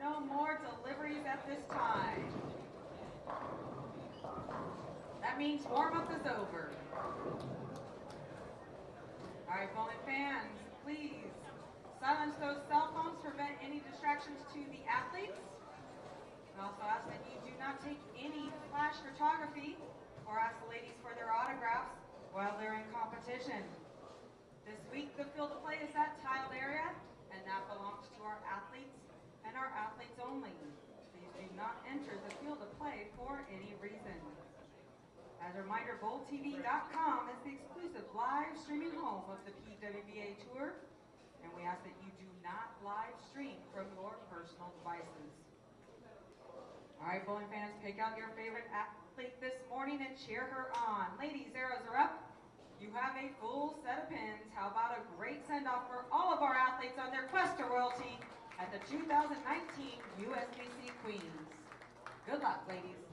No more deliveries at this time. That means warm-up is over. All right, bowling fans, please silence those cell phones to prevent any distractions to the athletes. We also ask that you do not take any flash photography or ask the ladies for their autographs while they're in competition. This week, the field of play is that tiled area, and that belongs to our athletes and our athletes only. Please do not enter the field of play for any reason. As a reminder, BowlTV.com is the exclusive live streaming home of the PWBA Tour, and we ask that you do not live stream from your personal devices. All right, bowling fans, pick out your favorite athlete this morning and cheer her on. Ladies, arrows are up. You have a full set of pins. How about a great send-off for all of our athletes on their quest to royalty at the 2019 USBC Queens. Good luck, ladies.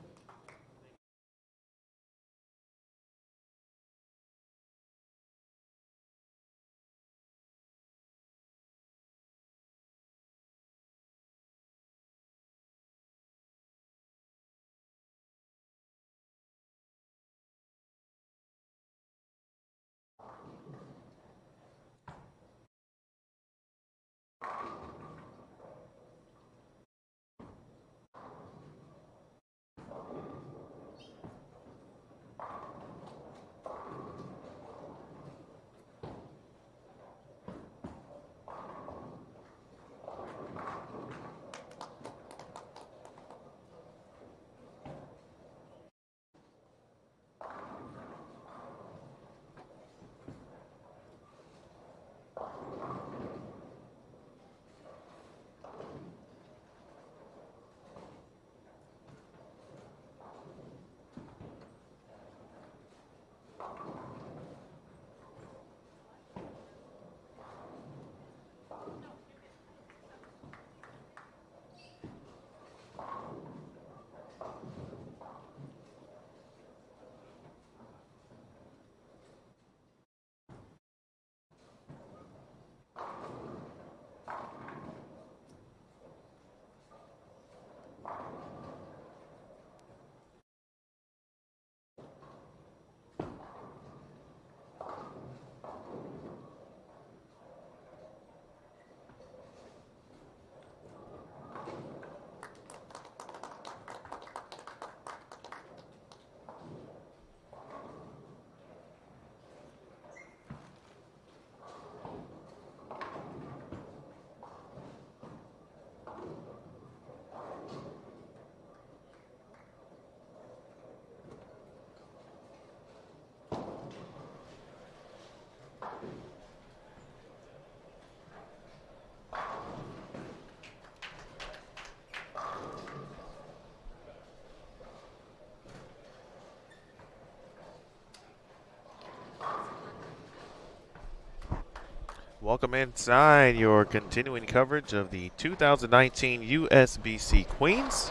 Welcome inside your continuing coverage of the 2019 USBC Queens.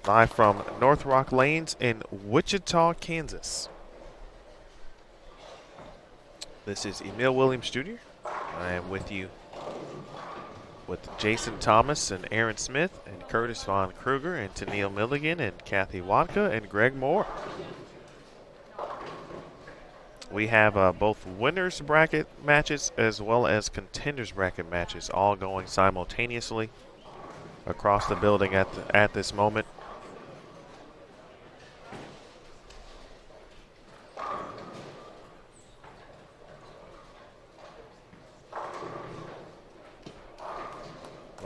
Live from North Rock Lanes in Wichita, Kansas. This is Emil Williams Jr. I am with you with Jason Thomas and Aaron Smith and Curtis Von Kruger and Tennille Milligan and Kathy Watka and Greg Moore. We have both winners bracket matches as well as contenders bracket matches all going simultaneously across the building at this moment.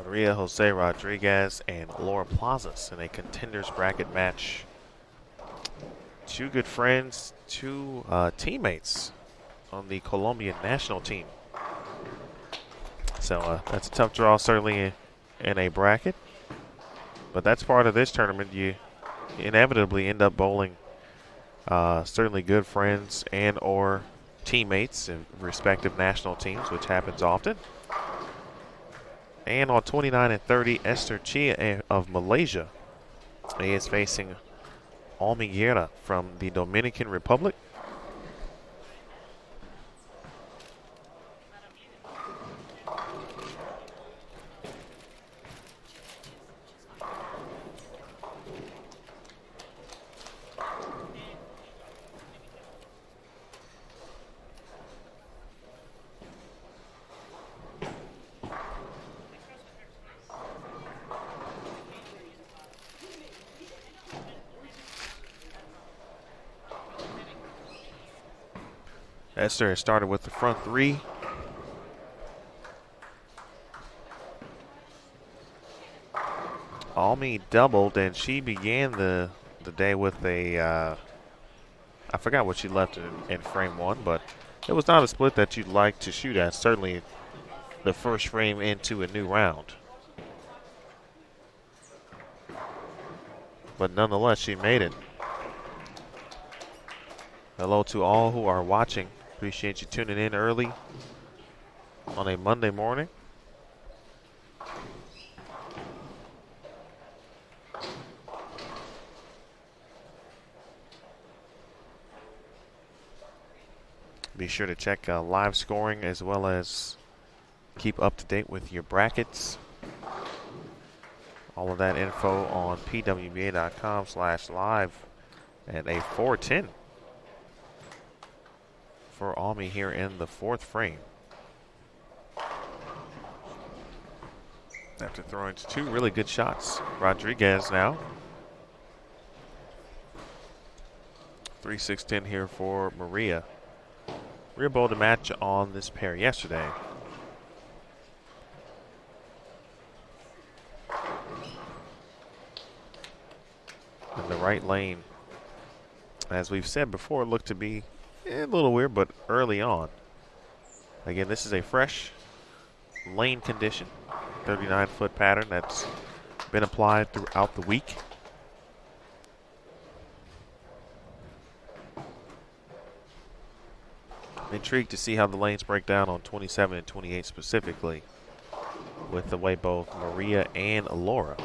Maria Jose Rodriguez and Laura Plazas in a contenders bracket match. Two good friends, two teammates on the Colombian national team. So that's a tough draw, certainly in a bracket. But that's part of this tournament. You inevitably end up bowling certainly good friends and or teammates in respective national teams, which happens often. And on 29 and 30, Esther Chia of Malaysia is facing Almiguera from the Dominican Republic. Esther has started with the front three. Almi doubled, and she began the day with a, I forgot what she left in frame one, but it was not a split that you'd like to shoot at, certainly the first frame into a new round. But nonetheless, she made it. Hello to all who are watching. Appreciate you tuning in early on a Monday morning. Be sure to check live scoring as well as keep up to date with your brackets. All of that info on pwba.com/live at a 4:10 for Almi here in the fourth frame. After throwing two really good shots. Rodriguez now. 3-6-10 here for Maria. Maria bowled a match on this pair yesterday. In the right lane, as we've said before, looked to be a little weird, but early on. Again, this is a fresh lane condition, 39-foot pattern that's been applied throughout the week. I'm intrigued to see how the lanes break down on 27 and 28 specifically, with the way both Maria and Laura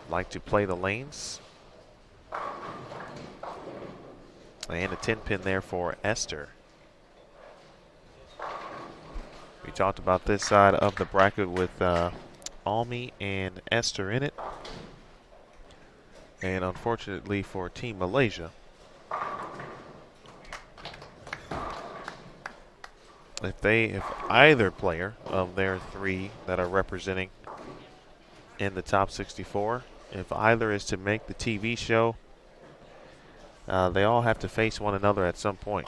like to play the lanes. And a 10-pin there for Esther. We talked about this side of the bracket with Almi and Esther in it. And unfortunately for Team Malaysia, if either player of their three that are representing in the top 64, if either is to make the TV show, they all have to face one another at some point.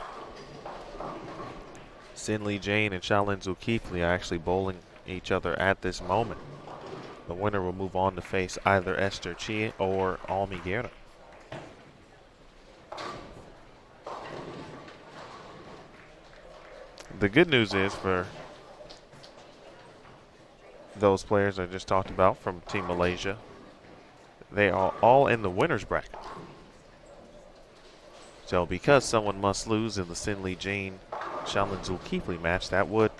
Sin Lee Jane and Shaolin Zulkifli are actually bowling each other at this moment. The winner will move on to face either Esther Chia or Almiguera. The good news is for those players I just talked about from Team Malaysia, they are all in the winner's bracket. So because someone must lose in the Sin Lee Jane Shaolin Zulkifli match, that would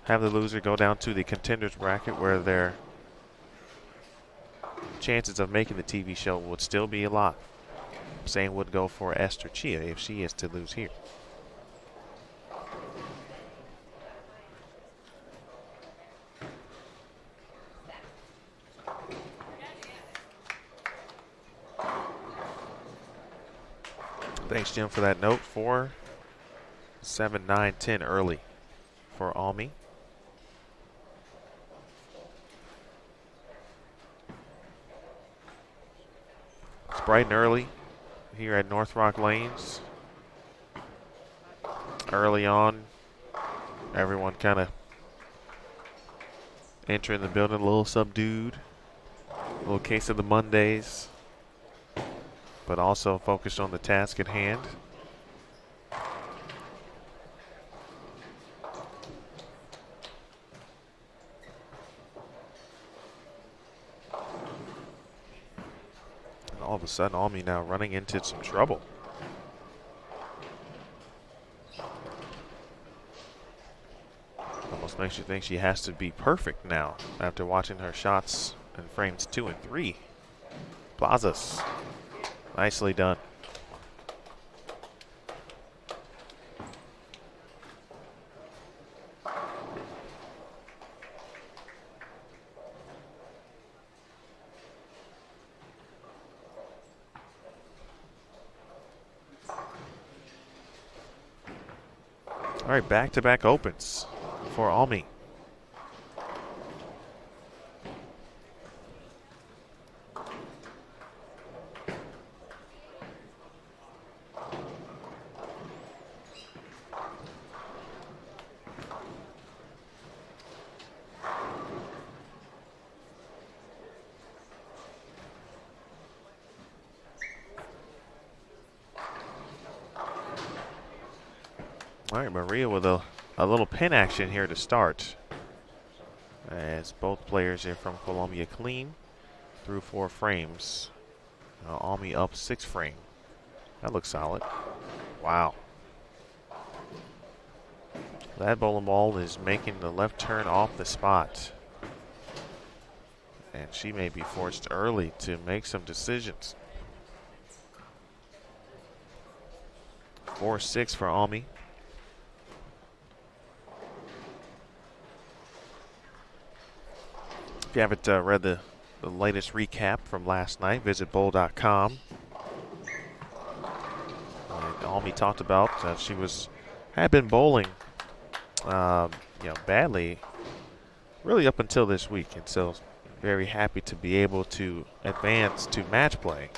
have the loser go down to the contenders bracket, where their chances of making the TV show would still be alive. Same would go for Esther Chia if she is to lose here. Thanks, Jim, for that note. 4, 7, 9, 10 early for Almi. It's bright and early here at North Rock Lanes. Early on, everyone kind of entering the building a little subdued. A little case of the Mondays, but also focused on the task at hand. And all of a sudden, Almi now running into some trouble. Almost makes you think she has to be perfect now after watching her shots in frames 2 and 3. Plazas, nicely done. All right, back-to-back opens for Almi. All right, Maria with a little pin action here to start. As both players here from Columbia clean through 4 frames. Almi up 6 frame. That looks solid. Wow. That bowling ball is making the left turn off the spot. And she may be forced early to make some decisions. 4-6 for Almi. If you haven't read the latest recap from last night, visit bowl.com. And Almi talked about she had been bowling, badly, really up until this week, and so very happy to be able to advance to match play.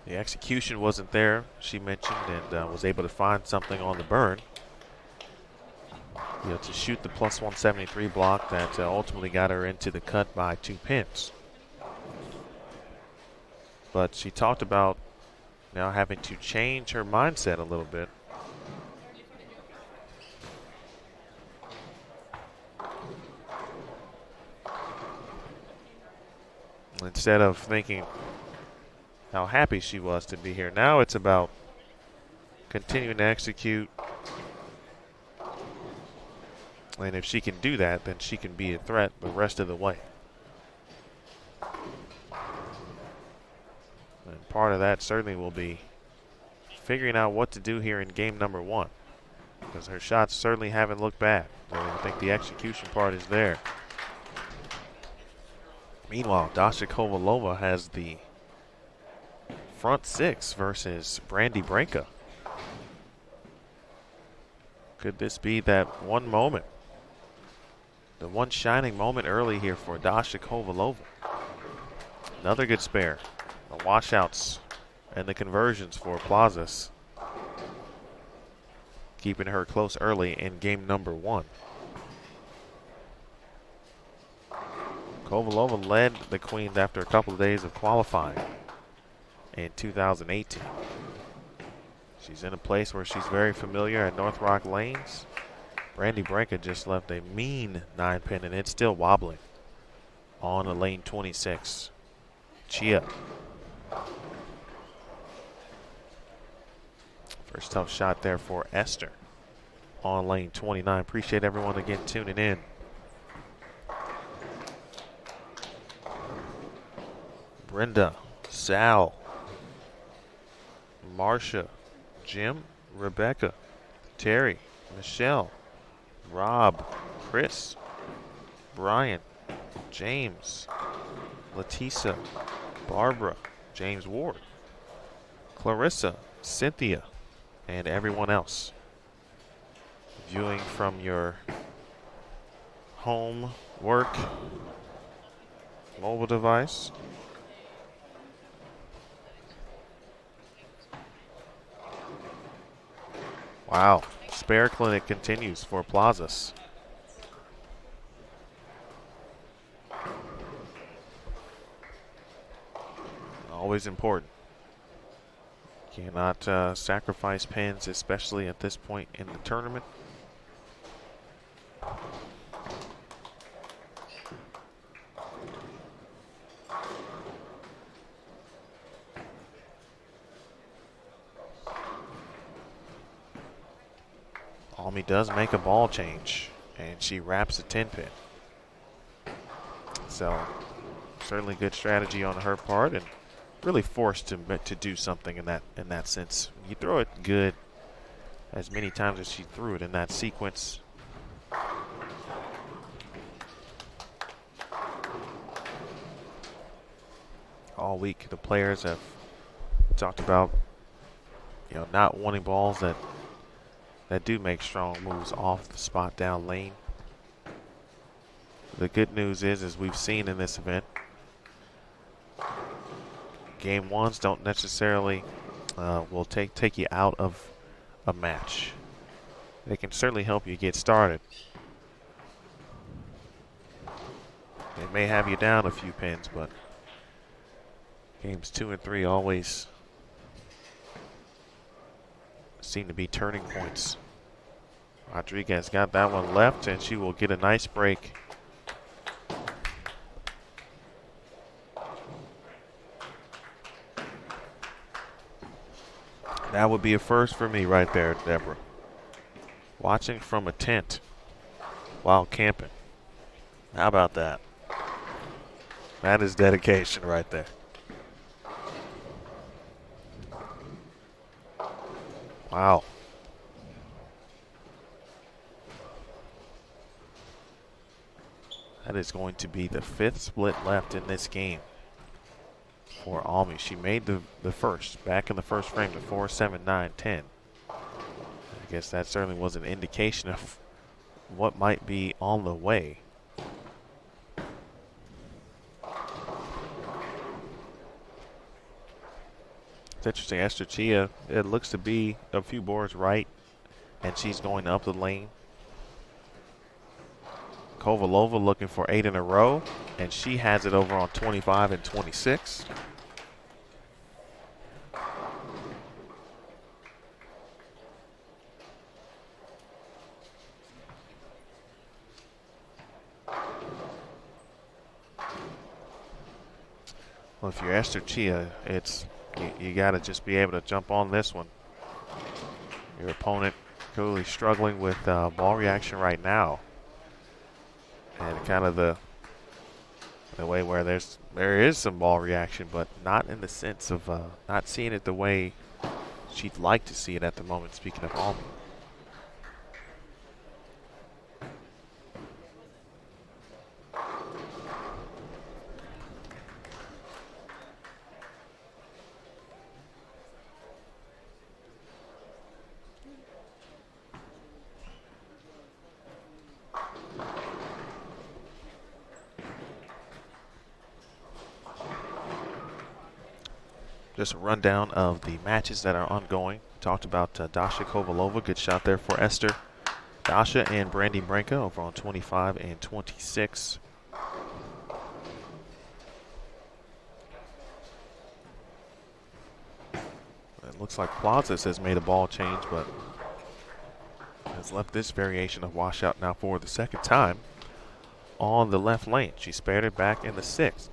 The execution wasn't there, she mentioned, and was able to find something on the burn. To shoot the plus 173 block that ultimately got her into the cut by 2 pins. But she talked about now having to change her mindset a little bit. Instead of thinking how happy she was to be here, now it's about continuing to execute. And if she can do that, then she can be a threat the rest of the way. And part of that certainly will be figuring out what to do here in game number 1. Because her shots certainly haven't looked bad. I think the execution part is there. Meanwhile, Dasha Kovalova has the front 6 versus Brandy Branca. Could this be that one moment? The one shining moment early here for Dasha Kovalova. Another good spare. The washouts and the conversions for Plazas, keeping her close early in game number 1. Kovalova led the Queens after a couple of days of qualifying in 2018. She's in a place where she's very familiar at North Rock Lanes. Brandy Branca just left a mean 9-pin, and it's still wobbling on a lane 26. Chia. First tough shot there for Esther on lane 29. Appreciate everyone again tuning in. Brenda, Sal, Marcia, Jim, Rebecca, Terry, Michelle, Rob, Chris, Brian, James, Letisa, Barbara, James Ward, Clarissa, Cynthia, and everyone else viewing from your home, work, mobile device. Wow, spare clinic continues for Plazas. Always important. Cannot sacrifice pins, especially at this point in the tournament. Almi does make a ball change, and she wraps a 10 pin. So, certainly good strategy on her part, and really forced to do something in that sense. You throw it good as many times as she threw it in that sequence. All week the players have talked about, not wanting balls that do make strong moves off the spot down lane. The good news is, as we've seen in this event, game ones don't necessarily will take you out of a match. They can certainly help you get started. They may have you down a few pins, but games 2 and 3 always seem to be turning points. Rodriguez got that one left, and she will get a nice break. That would be a first for me right there, Deborah. Watching from a tent while camping. How about that? That is dedication right there. Wow. That is going to be the 5th split left in this game for Almi. She made the first, back in the first frame, to 4, 7, 9, 10. I guess that certainly was an indication of what might be on the way. It's interesting, Esther Chia, it looks to be a few boards right, and she's going up the lane. Kovalova looking for 8 in a row, and she has it over on 25 and 26. Well, if you're Esther Chia, you got to just be able to jump on this one. Your opponent clearly struggling with ball reaction right now. And kind of the way where there is some ball reaction, but not in the sense of not seeing it the way she'd like to see it at the moment, speaking of Almi. Just a rundown of the matches that are ongoing. Talked about Dasha Kovalova. Good shot there for Esther. Dasha and Brandy Branca over on 25 and 26. It looks like Plazas has made a ball change, but has left this variation of washout now for the second time on the left lane. She spared it back in the 6th.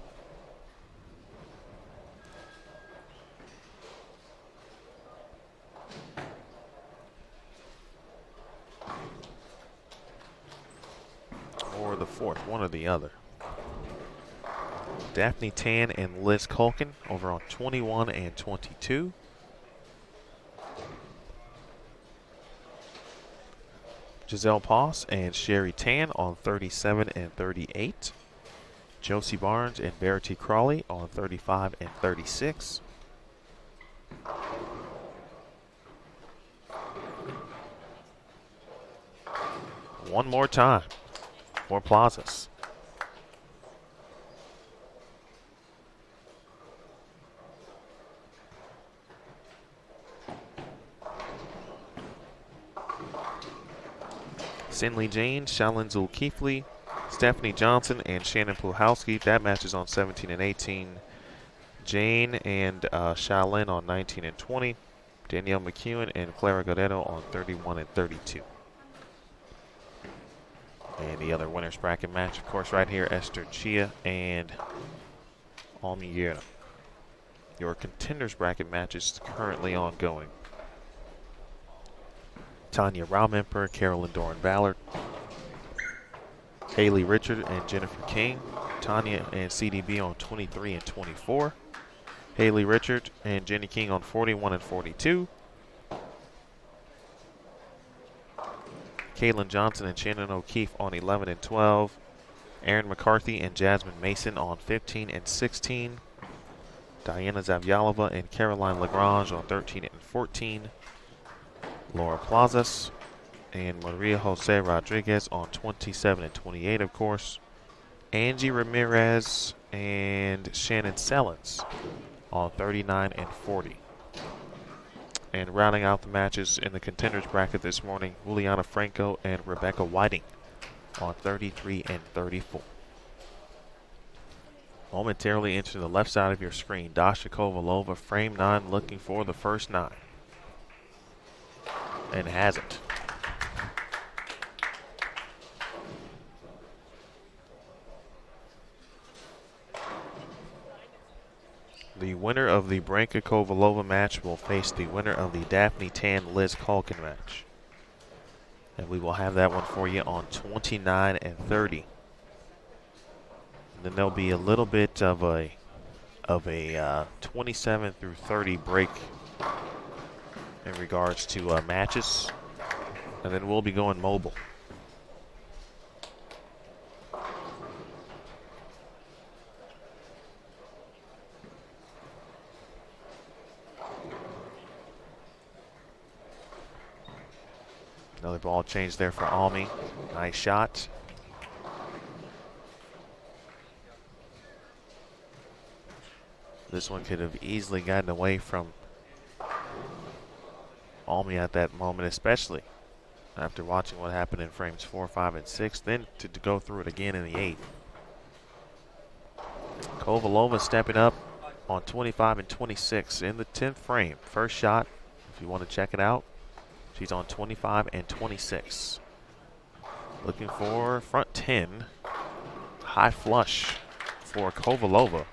Or the 4th, one or the other. Daphne Tan and Liz Culkin over on 21 and 22. Giselle Poss and Sherry Tan on 37 and 38. Josie Barnes and Verity Crawley on 35 and 36. One more time for Plazas. Sinley Jane, Shalyn Zulkifli, Stephanie Johnson, and Shannon Puhalski. That match is on 17 and 18. Jane and Shalyn on 19 and 20. Danielle McEwen and Clara Guerrero on 31 and 32. And the other winners bracket match, of course, right here, Esther Chia and Almiera. Your contenders bracket match is currently ongoing. Tanya Raumemper, Carolyn Doran-Ballard, Haley Richard and Jennifer King. Tanya and CDB on 23 and 24. Haley Richard and Jenny King on 41 and 42. Caitlin Johnson and Shannon O'Keefe on 11 and 12. Erin McCarthy and Jasmine Mason on 15 and 16. Diana Zavyalova and Caroline Lagrange on 13 and 14. Laura Plazas and Maria Jose Rodriguez on 27 and 28, of course. Angie Ramirez and Shannon Sellens on 39 and 40. And rounding out the matches in the contenders bracket this morning, Juliana Franco and Rebecca Whiting on 33 and 34. Momentarily into the left side of your screen, Dasha Kovalova, frame 9, looking for the first 9. And hasn't. The winner of the Branka Kovalova match will face the winner of the Daphne Tan Liz Culkin match. And we will have that one for you on 29 and 30. And then there'll be a little bit of a 27 through 30 break in regards to matches, and then we'll be going mobile. Another ball change there for Almi. Nice shot. This one could have easily gotten away from Almi at that moment, especially after watching what happened in frames 4, 5, and 6, then to go through it again in the 8th. Kovalova stepping up on 25 and 26 in the 10th frame. First shot, if you want to check it out, she's on 25 and 26. Looking for front 10. High flush for Kovalova.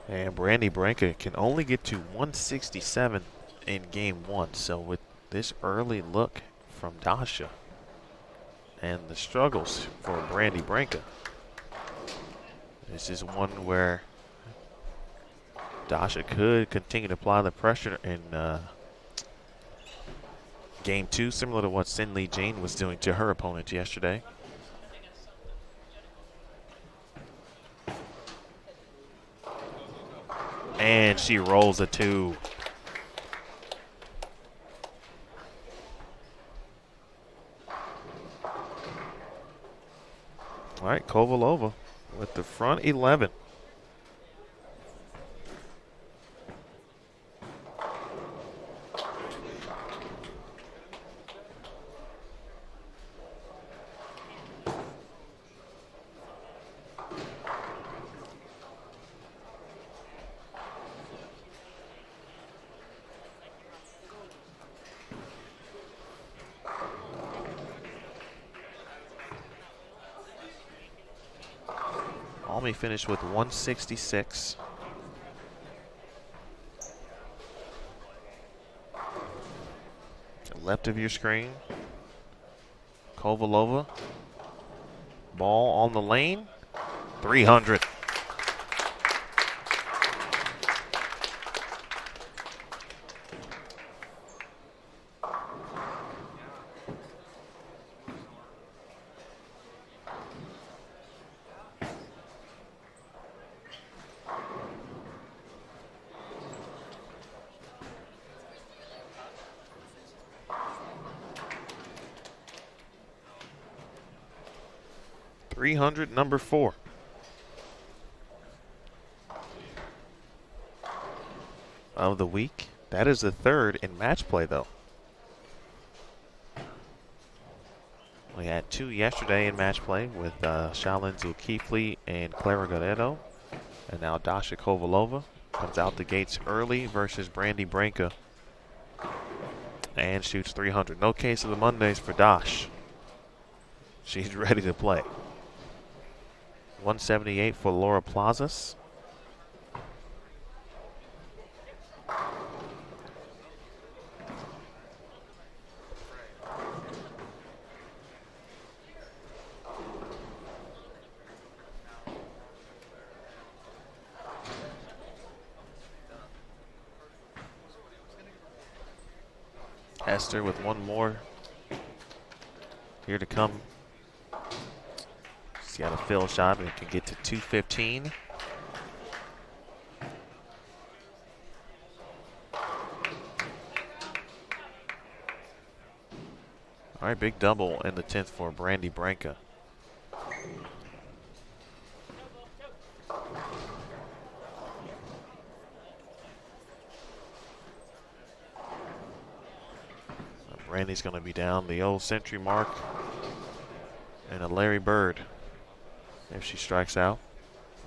And Brandy Branca can only get to 167 in game 1. So with this early look from Dasha and the struggles for Brandy Branca, this is one where Dasha could continue to apply the pressure in game 2, similar to what Sinley Jane was doing to her opponent yesterday. And she rolls a 2. All right, Kovalova with the front 11. Almi finished with 166. left of your screen. Kovalova. Ball on the lane. 300. Number 4. Of the week. That is the third in match play, though. We had 2 yesterday in match play with Shalyn Zulkifli and Clara Guerrero. And now Dasha Kovalova comes out the gates early versus Brandy Branca and shoots 300. No case of the Mondays for Dash. She's ready to play. 178 for Laura Plazas. Esther with one more here to come. She's got a fill shot and it can get to 215. All right, big double in the 10th for Brandy Branca. Brandy's going to be down the old century mark and a Larry Bird if she strikes out.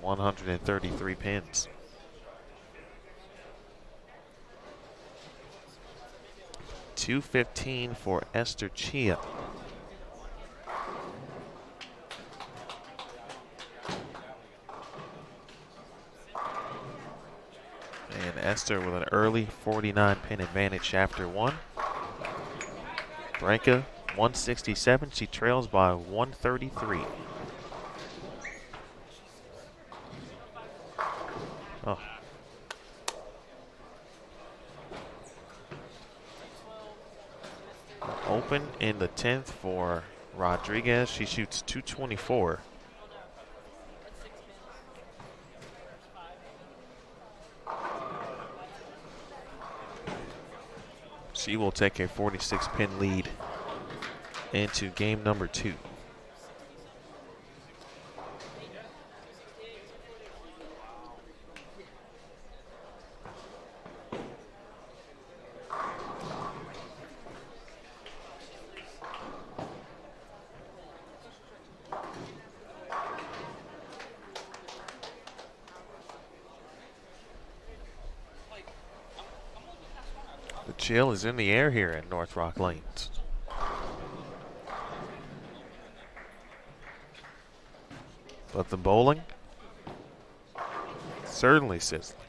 133 pins. .215 for Esther Chia. And Esther with an early 49 pin advantage after 1. Branca 167. She trails by 133. Oh. Open in the 10th for Rodriguez. She shoots 224. She will take a 46-pin lead into game number 2. Chill is in the air here at North Rock Lanes. But the bowling, certainly sizzling.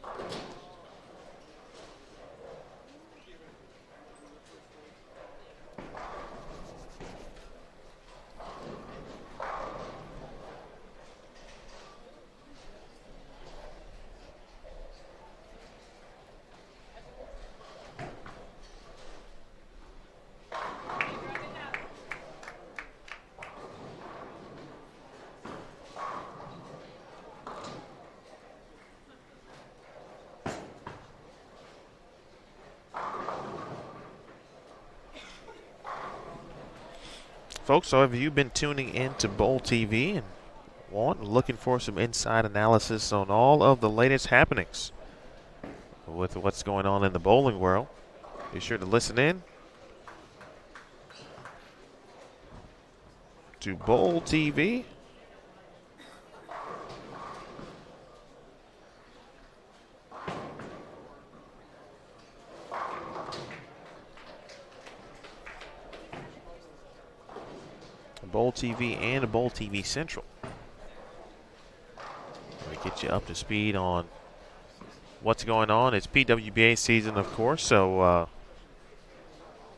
Folks, so have you been tuning in to Bowl TV and looking for some inside analysis on all of the latest happenings with what's going on in the bowling world? Be sure to listen in to Bowl TV. Bowl TV and Bowl TV Central. We get you up to speed on what's going on. It's PWBA season, of course, so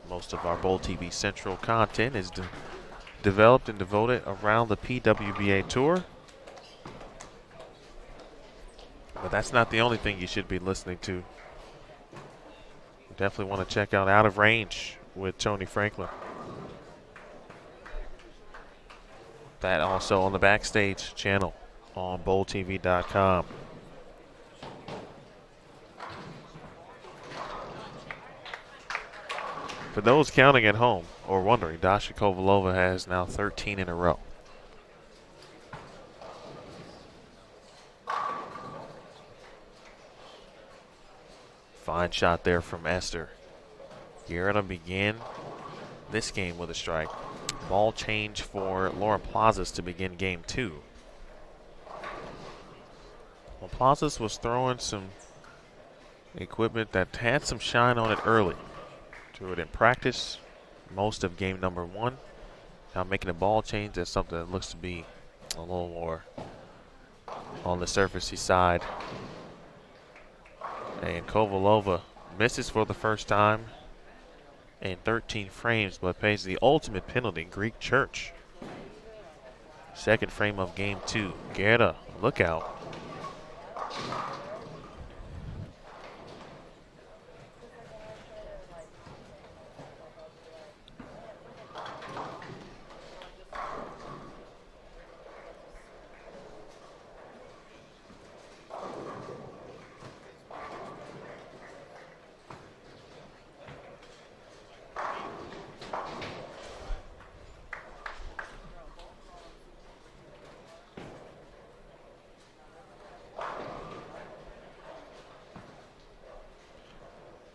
Most of our Bowl TV Central content is developed and devoted around the PWBA Tour. But that's not the only thing you should be listening to. Definitely want to check out Out of Range with Tony Franklin. That also on the Backstage channel on BowlTV.com. For those counting at home or wondering, Dasha Kovalova has now 13 in a row. Fine shot there from Esther. Guerra began this game with a strike. Ball change for Laura Plazas to begin game 2. Well, Plazas was throwing some equipment that had some shine on it early. Threw it in practice most of game number 1. Now making a ball change, that's something that looks to be a little more on the surfacey side. And Kovalova misses for the first time in 13 frames, but pays the ultimate penalty, Greek Church. Second frame of game 2. Guerra, look out.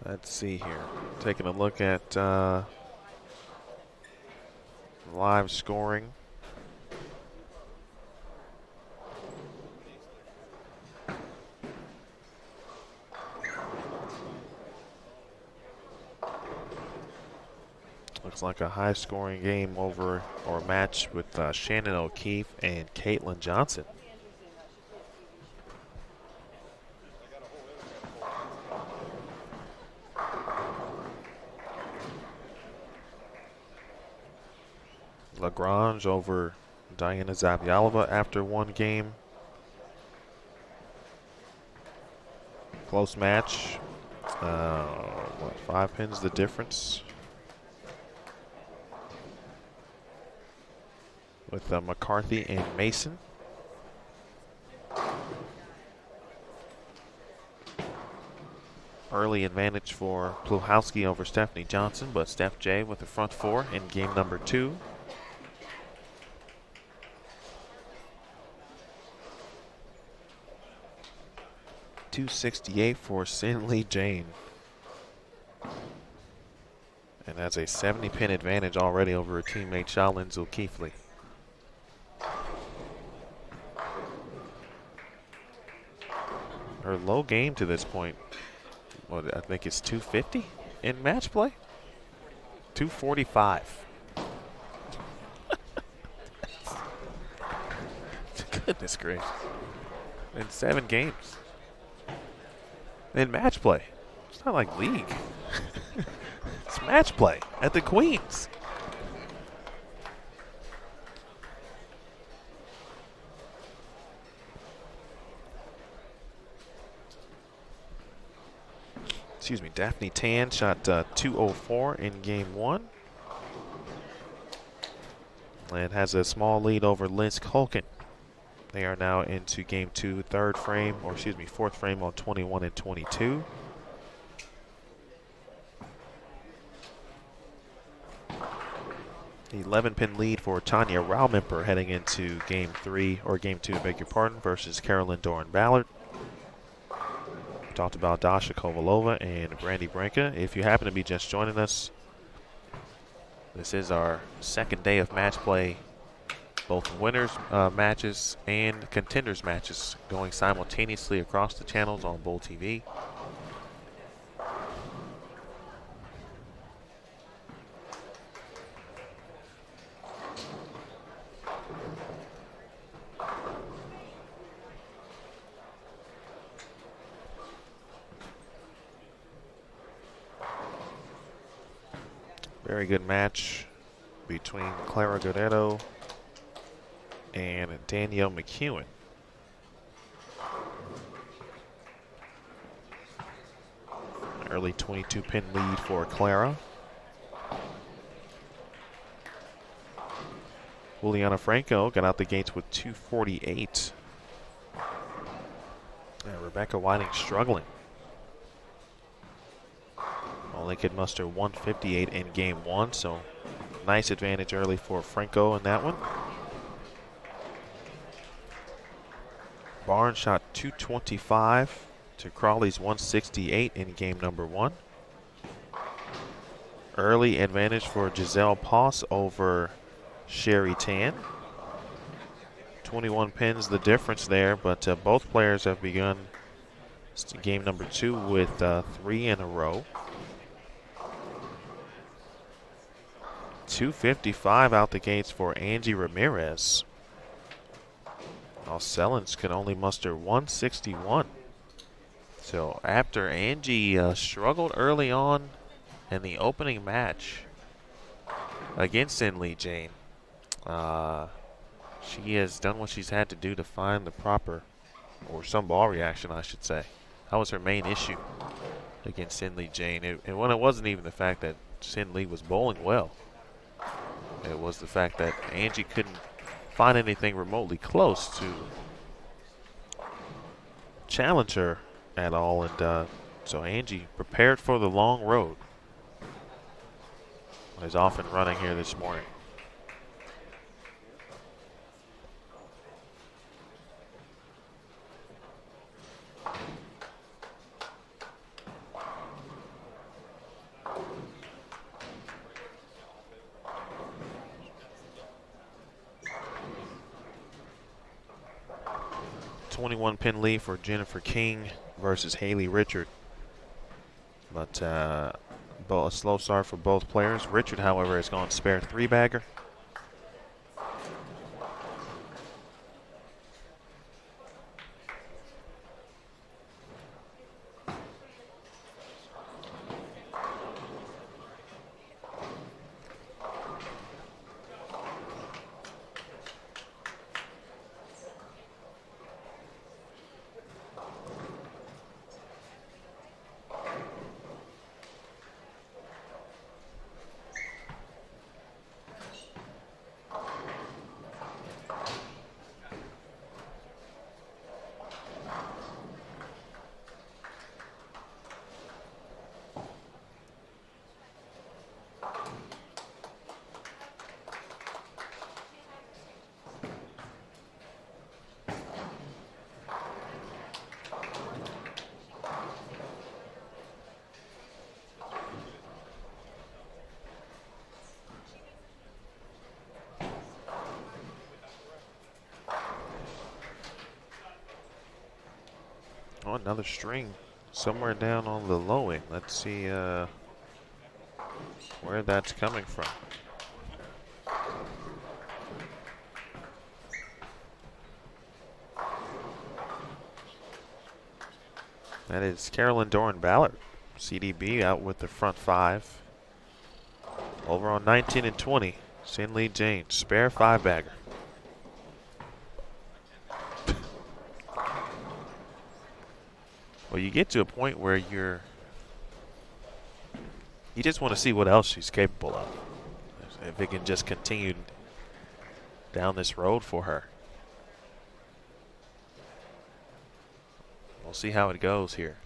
Let's see here. Taking a look at live scoring. Looks like a high-scoring game over or match with Shannon O'Keefe and Caitlin Johnson. Lagrange over Diana Zabialova after one game. Close match. What, 5 pins the difference? With McCarthy and Mason. Early advantage for Pluhowski over Stephanie Johnson, but Steph J with the front 4 in game number 2. .268 for Sin Lee Jane. And that's a 70 pin advantage already over her teammate Shalyn Zulkifli. Her low game to this point, what, I think it's 250 in match play? 245. Goodness gracious. In 7 games. In match play. It's not like league. It's match play at the Queens. Excuse me, Daphne Tan shot 204 in game 1. And has a small lead over Liz Culkin. They are now into game 2, fourth frame on 21 and 22. The 11-pin lead for Tanya Raumemper heading into game 2, beg your pardon, versus Carolyn Doran Ballard. We talked about Dasha Kovalova and Brandy Branca. If you happen to be just joining us, this is our second day of match play. Both winners matches and contenders matches going simultaneously across the channels on Bowl TV. Very good match between Clara Guerrero and Danielle McEwen. Early 22-pin lead for Clara. Juliana Franco got out the gates with 248. Rebecca Whiting struggling. Only could muster 158 in game one, so nice advantage early for Franco in that one. Barnes shot 225 to Crawley's 168 in game number one. Early advantage for Giselle Poss over Sherry Tan. 21 pins the difference there, but both players have begun game number two with 3 in a row. 255 out the gates for Angie Ramirez. While Sellens could only muster 161. So after Angie struggled early on in the opening match against Sin Lee Jane, she has done what she's had to do to find the proper, or some ball reaction, I should say. That was her main issue against Sin Lee Jane. And when it wasn't even the fact that Sin Lee was bowling well, it was the fact that Angie couldn't find anything remotely close to challenge her at all. And so Angie, prepared for the long road, is off and running here this morning. Pin lead for Jennifer King versus Haley Richard. But a slow start for both players. Richard, however, has gone spare 3-bagger. Oh, another string somewhere down on the low end. Let's see where that's coming from. That is Carolyn Doran Ballard, CDB, out with the front 5. Over on 19 and 20, Sin Lee Jane, spare 5-bagger. Well, you get to a point where you just want to see what else she's capable of. If it can just continue down this road for her. We'll see how it goes here.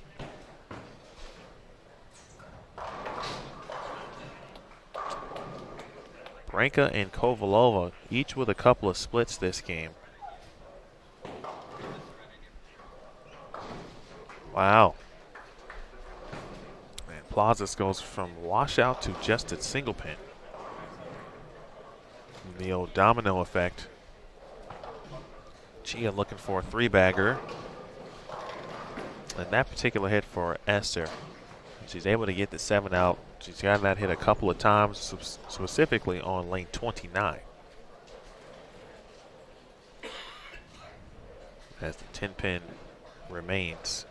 Branka and Kovalova, each with a couple of splits this game. Wow. And Plazas goes from washout to just a single pin. The old domino effect. Chia looking for a 3-bagger. And that particular hit for Esther, she's able to get the 7 out. She's gotten that hit a couple of times, specifically on lane 29. As the 10-pin remains.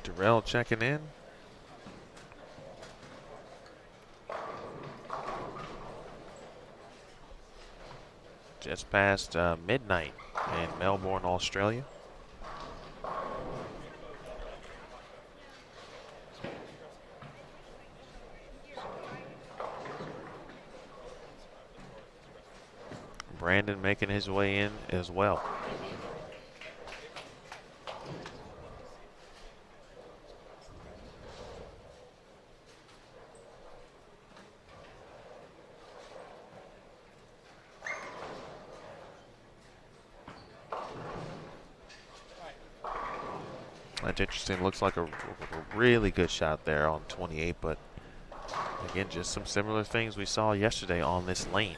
Durrell checking in. Just past midnight in Melbourne, Australia. Brandon making his way in as well. That's interesting. Looks like a really good shot there on 28, but again, just some similar things we saw yesterday on this lane.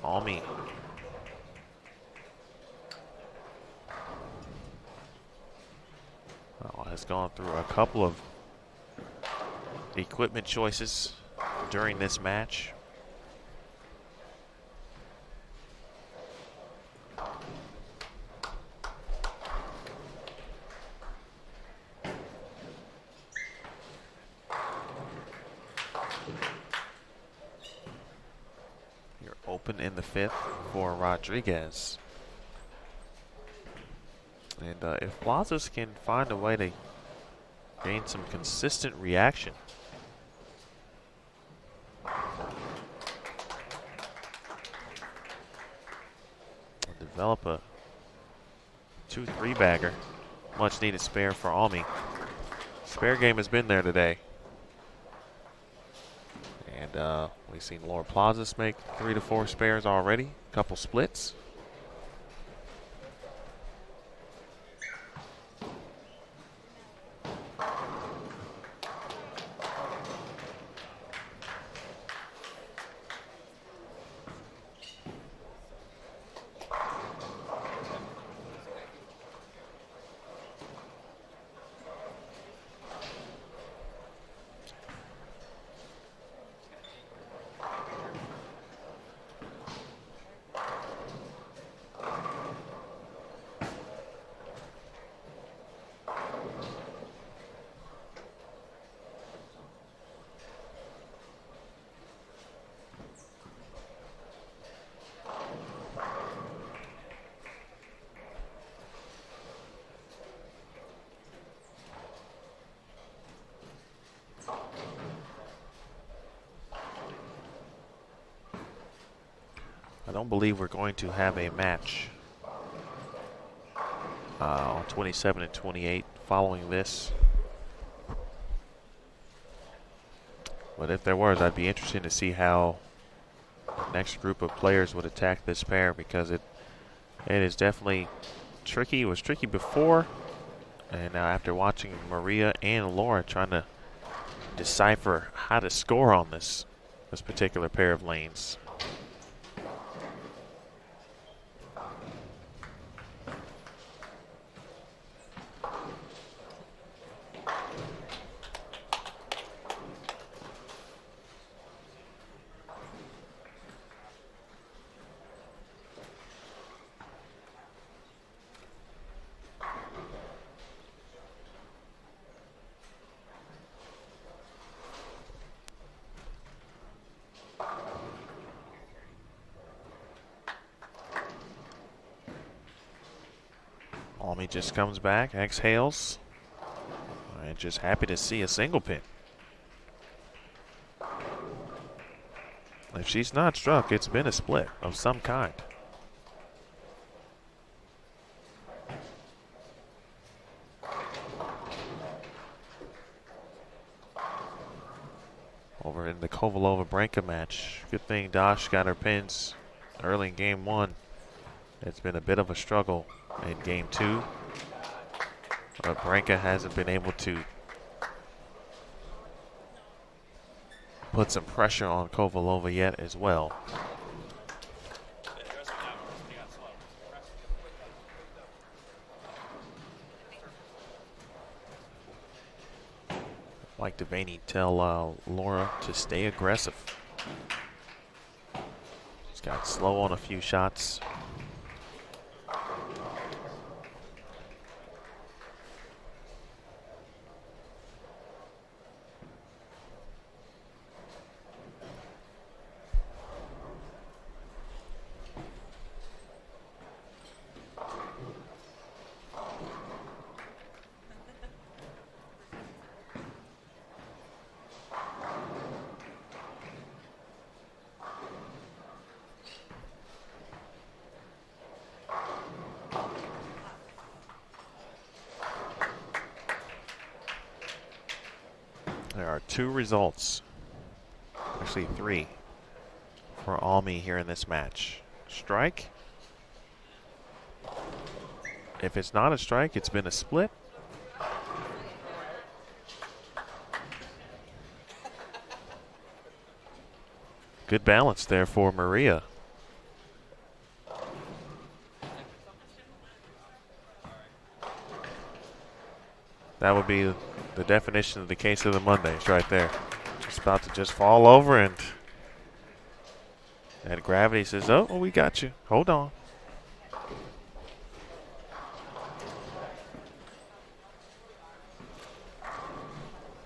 Almi. Has gone through a couple of equipment choices during this match. You're open in the fifth for Rodriguez. And if Plazas can find a way to gain some consistent reaction, develop a 2-3 bagger, much needed spare for Almi. Spare game has been there today. And we've seen Laura Plazas make 3 to 4 spares already, a couple splits. I don't believe we're going to have a match on 27 and 28 following this. But if there was, I'd be interested to see how the next group of players would attack this pair, because it is definitely tricky. It was tricky before, and now after watching Maria and Laura trying to decipher how to score on this particular pair of lanes. Almi just comes back, exhales, and just happy to see a single pin. If she's not struck, it's been a split of some kind. Over in the Kovalova-Branca match, good thing Dosh got her pins early in game one. It's been a bit of a struggle in game two, but Branca hasn't been able to put some pressure on Kovalova yet as well. Like Devaney tell Laura to stay aggressive. She's got slow on a few shots. two results, actually three, for Almy here in this match. Strike. If it's not a strike, it's been a split. Good balance there for Maria. That would be the definition of the case of the Mondays right there. It's about to just fall over, and gravity says, oh, well, we got you. Hold on.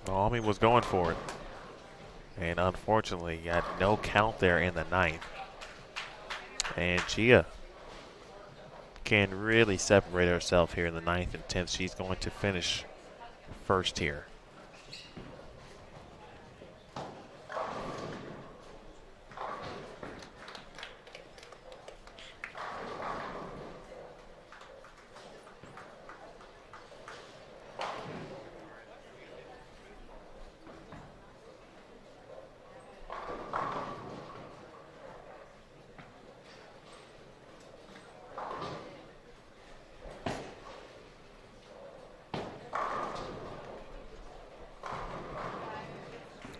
Almy was going for it. And unfortunately, got no count there in the ninth. And Gia can really separate herself here in the ninth and 10th. She's going to finish first here.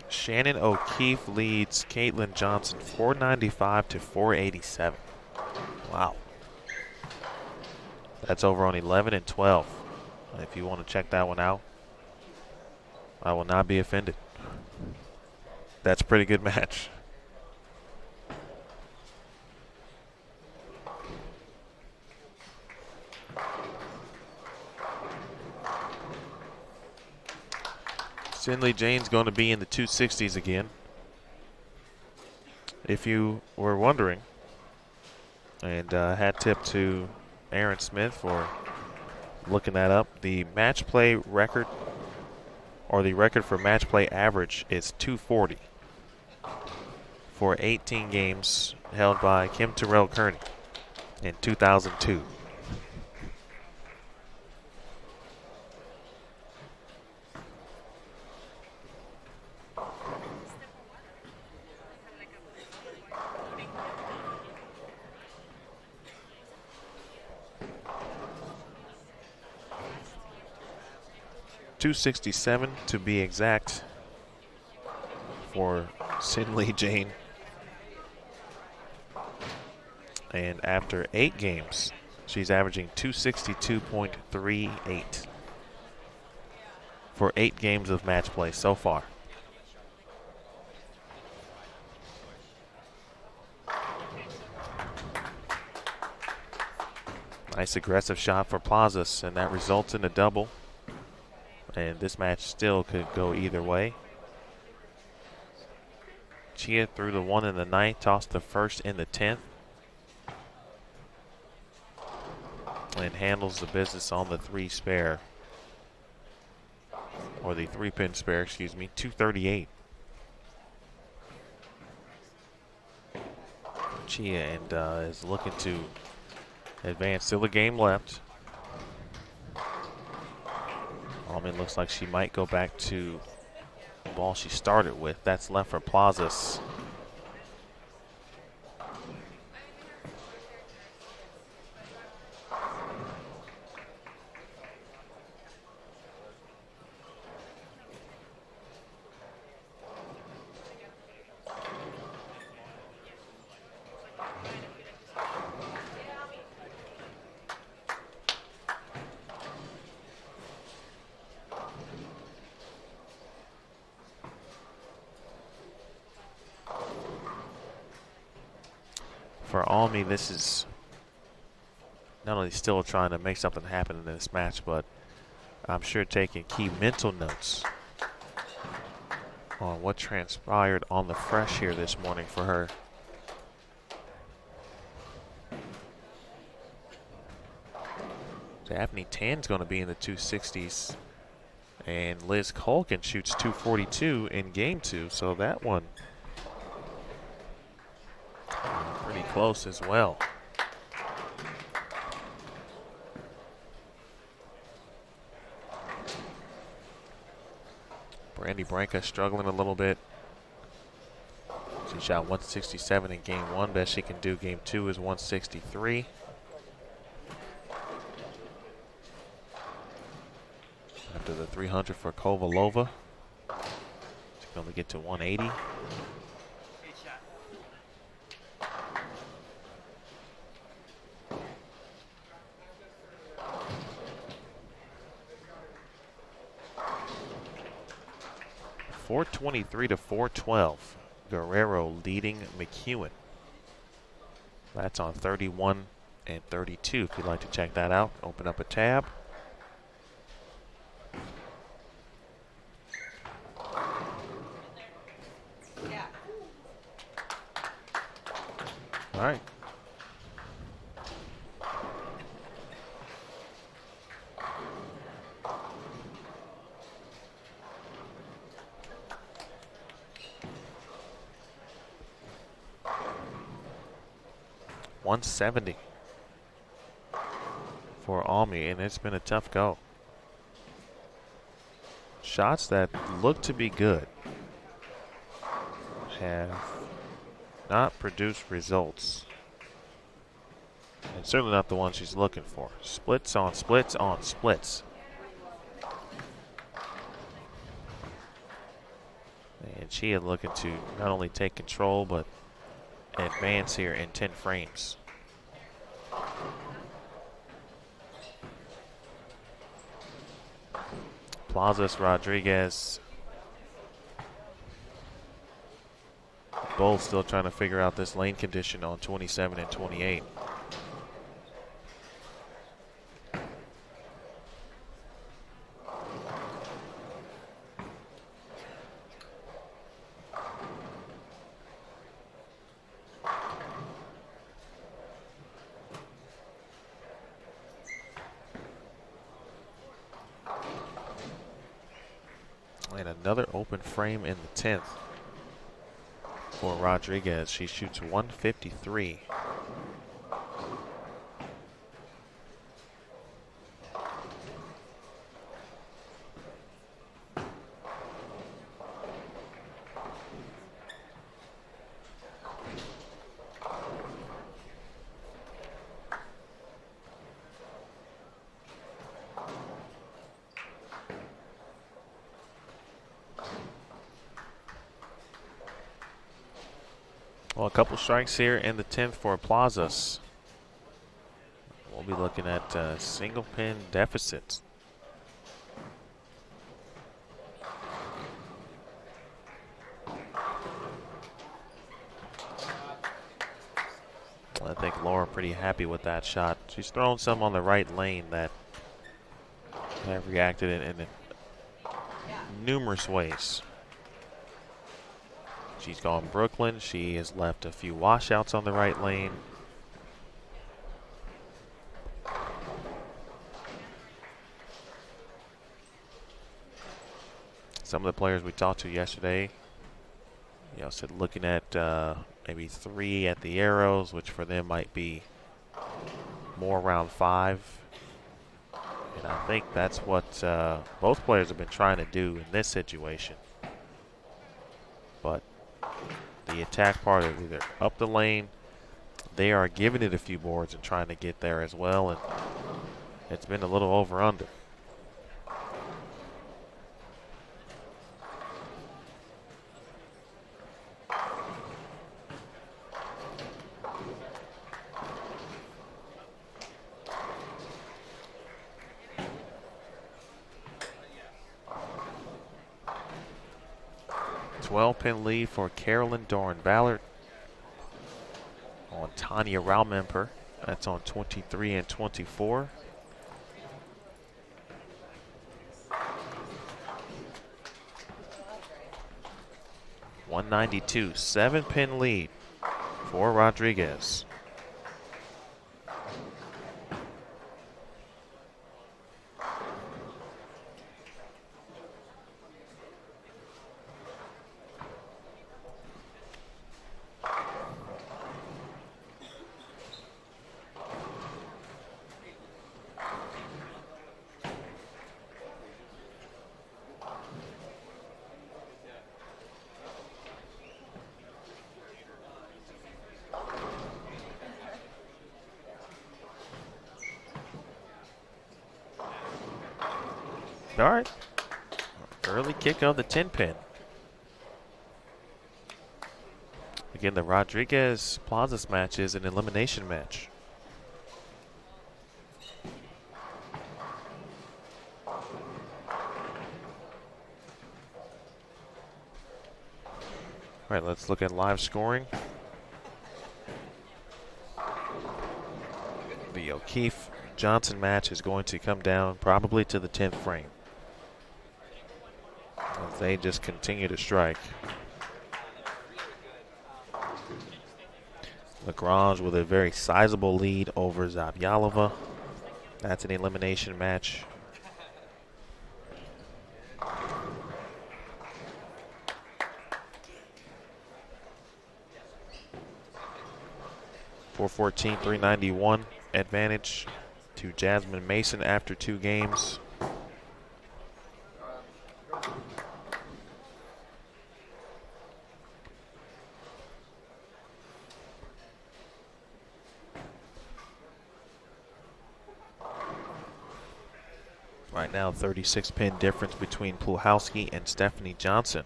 Shannon O'Keefe leads Caitlin Johnson 495 to 487. Wow. That's over on 11 and 12. If you want to check that one out, I will not be offended. That's a pretty good match. Cindy Jane's going to be in the 260s again. If you were wondering, and hat tip to Aaron Smith for looking that up, the match play record, or the record for match play average, is 240 for 18 games held by Kim Terrell Kearney in 2002. .267 to be exact for Cindy Jane. And after 8 games, she's averaging .262.38 for 8 games of match play so far. Nice aggressive shot for Plazas, and that results in a double. And this match still could go either way. Chia threw the 1 in the 9th, tossed the 1st in the 10th. And handles the business on the 3 spare. Or the 3-pin spare, excuse me, 238. Chia and is looking to advance. Still a game left. Almy looks like she might go back to the ball she started with. That's left for Plazas. For Almy, this is not only still trying to make something happen in this match, but I'm sure taking key mental notes on what transpired on the fresh here this morning for her. Daphne Tan's going to be in the 260s, and Liz Colkin shoots 242 in game 2, so that one pretty close as well. Brandy Branca struggling a little bit. She shot 167 in game 1. Best she can do game 2 is 163. After the 300 for Kovalova, she's going to get to 180. .423 to 412. Guerrero leading McEwen. That's on 31 and 32. If you'd like to check that out, open up a tab. Yeah. All right. .170 for Almi, and it's been a tough go. Shots that look to be good have not produced results, and certainly not the one she's looking for. Splits on splits on splits. And she is looking to not only take control, but advance here in 10 frames. Plazas, Rodriguez, both still trying to figure out this lane condition on 27 and 28. And another open frame in the 10th for Rodriguez. She shoots 153. Well, a couple strikes here in the 10th for Plazas. We'll be looking at single pin deficits. I think Laura pretty happy with that shot. She's thrown some on the right lane that have reacted in numerous ways. She's gone Brooklyn. She has left a few washouts on the right lane. Some of the players we talked to yesterday, said looking at maybe 3 at the arrows, which for them might be more around 5. And I think that's what both players have been trying to do in this situation. But the attack part of either up the lane, they are giving it a few boards and trying to get there as well, and it's been a little over-under. Pin lead for Carolyn Doran-Ballard on Tanya Raumemper. That's on 23 and 24. .192, 7-pin lead for Rodriguez. All right. Early kick of the 10-pin. Again, the Rodriguez-Plazas match is an elimination match. All right, let's look at live scoring. The O'Keefe-Johnson match is going to come down probably to the 10th frame, as they just continue to strike. Lagrange with a very sizable lead over Zavyalova. That's an elimination match. .414, .391 advantage to Jasmine Mason after 2 games. Right now, 36-pin difference between Pluhowski and Stephanie Johnson.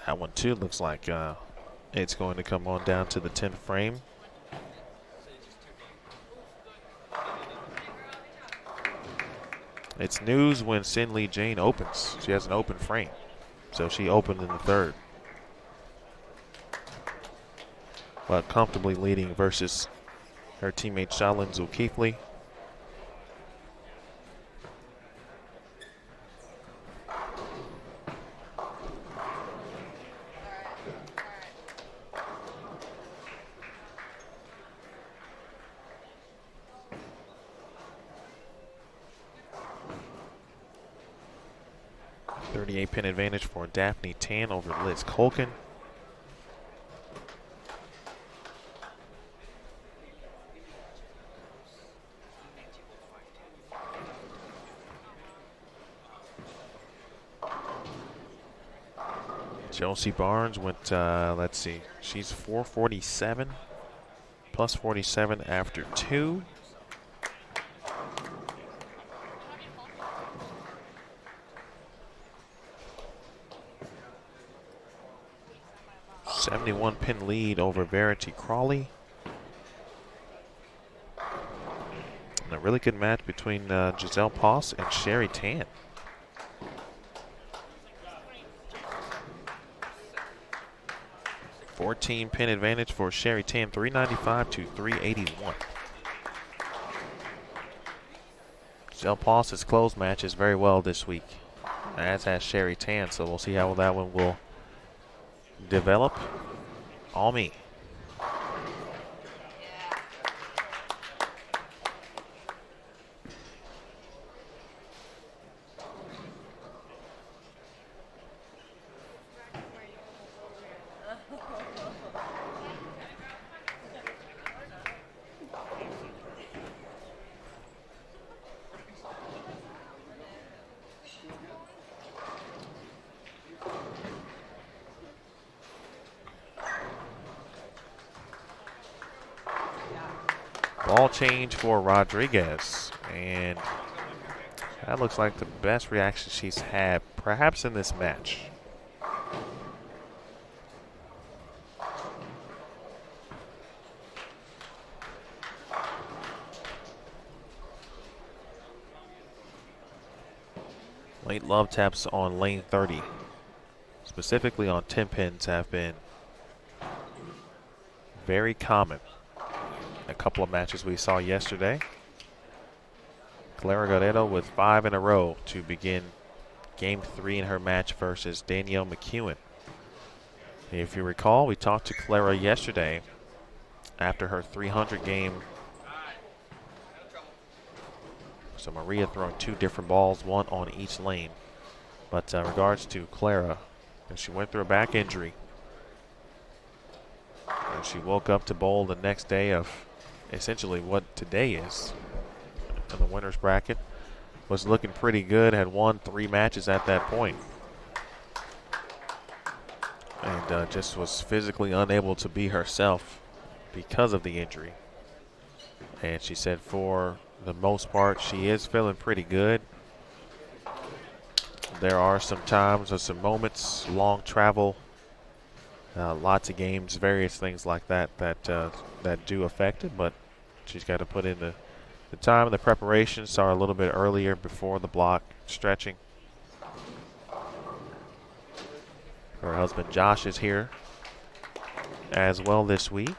That one too looks like it's going to come on down to the 10th frame. It's news when Sin Lee Jane opens. She has an open frame, so she opened in the 3rd. But comfortably leading versus her teammate Shaolin Zulkifli. .38-pin advantage for Daphne Tan over Liz Colkin. Josie Barnes went, let's see, she's 447, plus 47 after 2. .71-pin lead over Verity Crawley. And a really good match between Giselle Poss and Sherry Tan. .14-pin advantage for Sherry Tan, 395 to 381. Giselle Poss has closed matches very well this week, as has Sherry Tan, so we'll see how that one will develop. All me. Ball change for Rodriguez, and that looks like the best reaction she's had perhaps in this match. Late love taps on lane 30, specifically on 10 pins, have been very common. A couple of matches we saw yesterday. Clara Guerrero with 5 in a row to begin game 3 in her match versus Danielle McEwen. If you recall, we talked to Clara yesterday after her 300 game. So Maria throwing 2 different balls, 1 on each lane. But in regards to Clara, she went through a back injury. And she woke up to bowl the next day of essentially what today is in the winner's bracket. Was looking pretty good, had won 3 matches at that point. And just was physically unable to be herself because of the injury. And she said for the most part, she is feeling pretty good. there are some times or some moments, long travel, lots of games, various things like that that do affect it, but she's got to put in the time. The preparation start a little bit earlier before the block, stretching. Her husband Josh is here as well this week.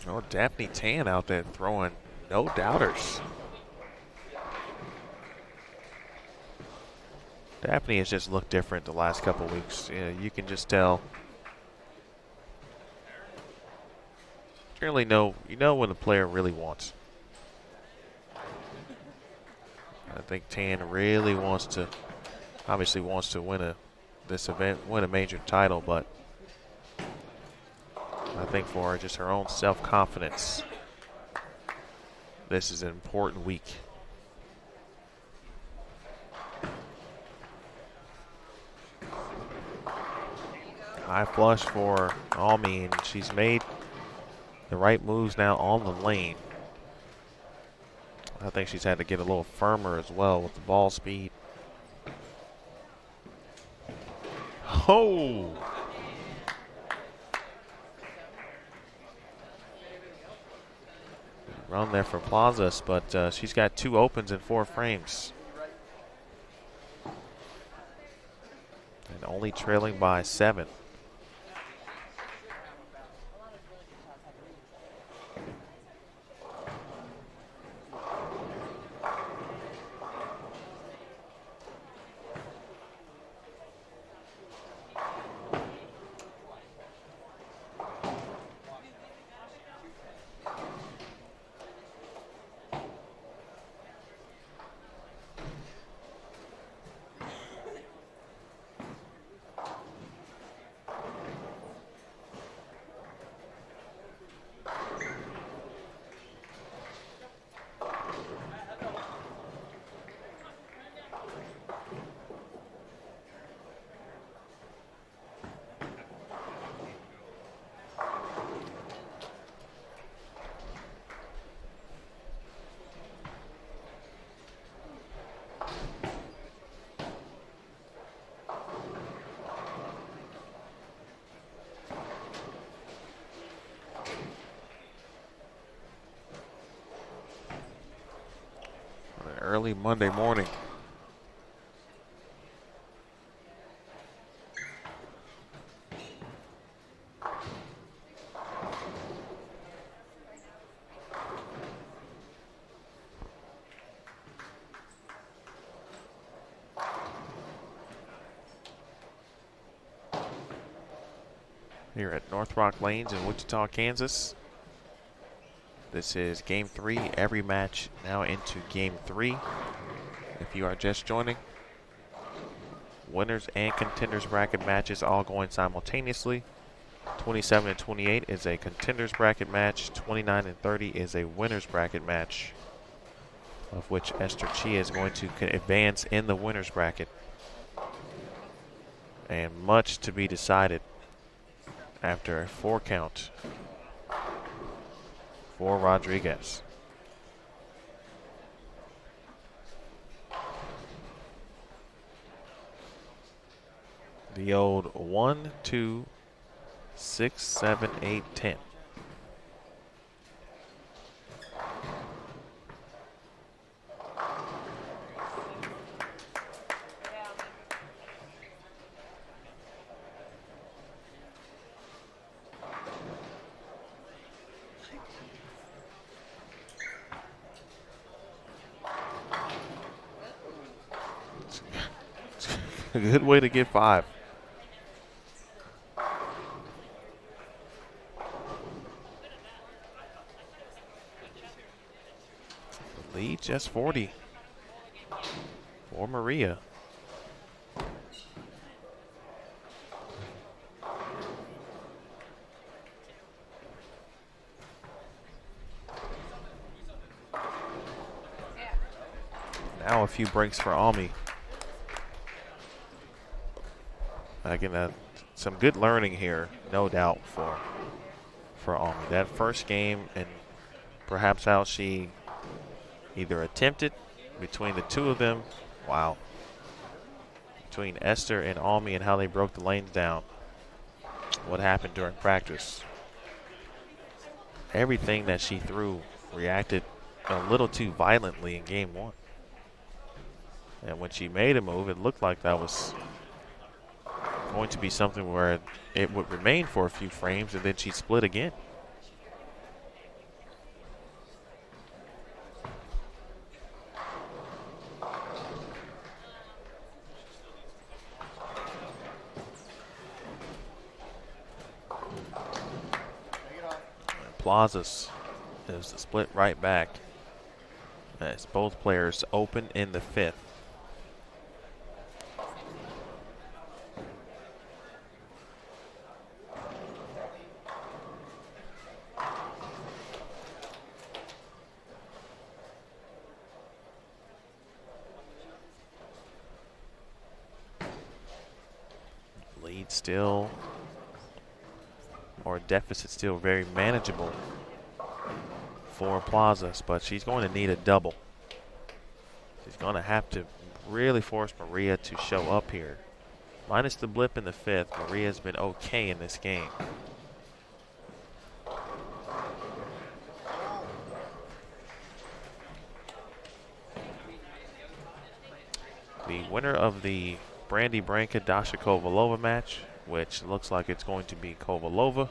Oh, Daphne Tan out there throwing no doubters. Daphne has just looked different the last couple weeks. You can just tell. Generally, you know when the player really wants. I think Tan really obviously wants to win this event, win a major title, but I think for just her own self-confidence, this is an important week. High flush for Almi, and she's made the right moves now on the lane. I think she's had to get a little firmer as well with the ball speed. Oh! Run there for Plazas, but she's got 2 opens in 4 frames. And only trailing by 7. Early Monday morning. Here at North Rock Lanes in Wichita, Kansas. This is Game 3, every match now into Game 3. If you are just joining, winners and contenders bracket matches all going simultaneously. 27 and 28 is a contenders bracket match. 29 and 30 is a winners bracket match, of which Esther Chia is going to advance in the winners bracket. And much to be decided after a 4 count for Rodriguez. The old 1, 2, 6, 7, 8, 10. A good way to get 5. The lead just 40. for Maria. Now a few breaks for Almi. Again, some good learning here, no doubt, for Almi. That first game and perhaps how she either attempted between the two of them. Wow. Between Esther and Almi and how they broke the lanes down. What happened during practice. Everything that she threw reacted a little too violently in game one. And when she made a move, it looked like that was going to be something where it would remain for a few frames and then she'd split again. Plazas is the split right back as both players open in the fifth. Lead still, or deficit still very manageable for Plazas, but she's going to need a double. She's going to have to really force Maria to show up here. Minus the blip in the fifth, Maria's been okay in this game. The winner of the Brandy Branca Dasha Kovalova match, which looks like it's going to be Kovalova.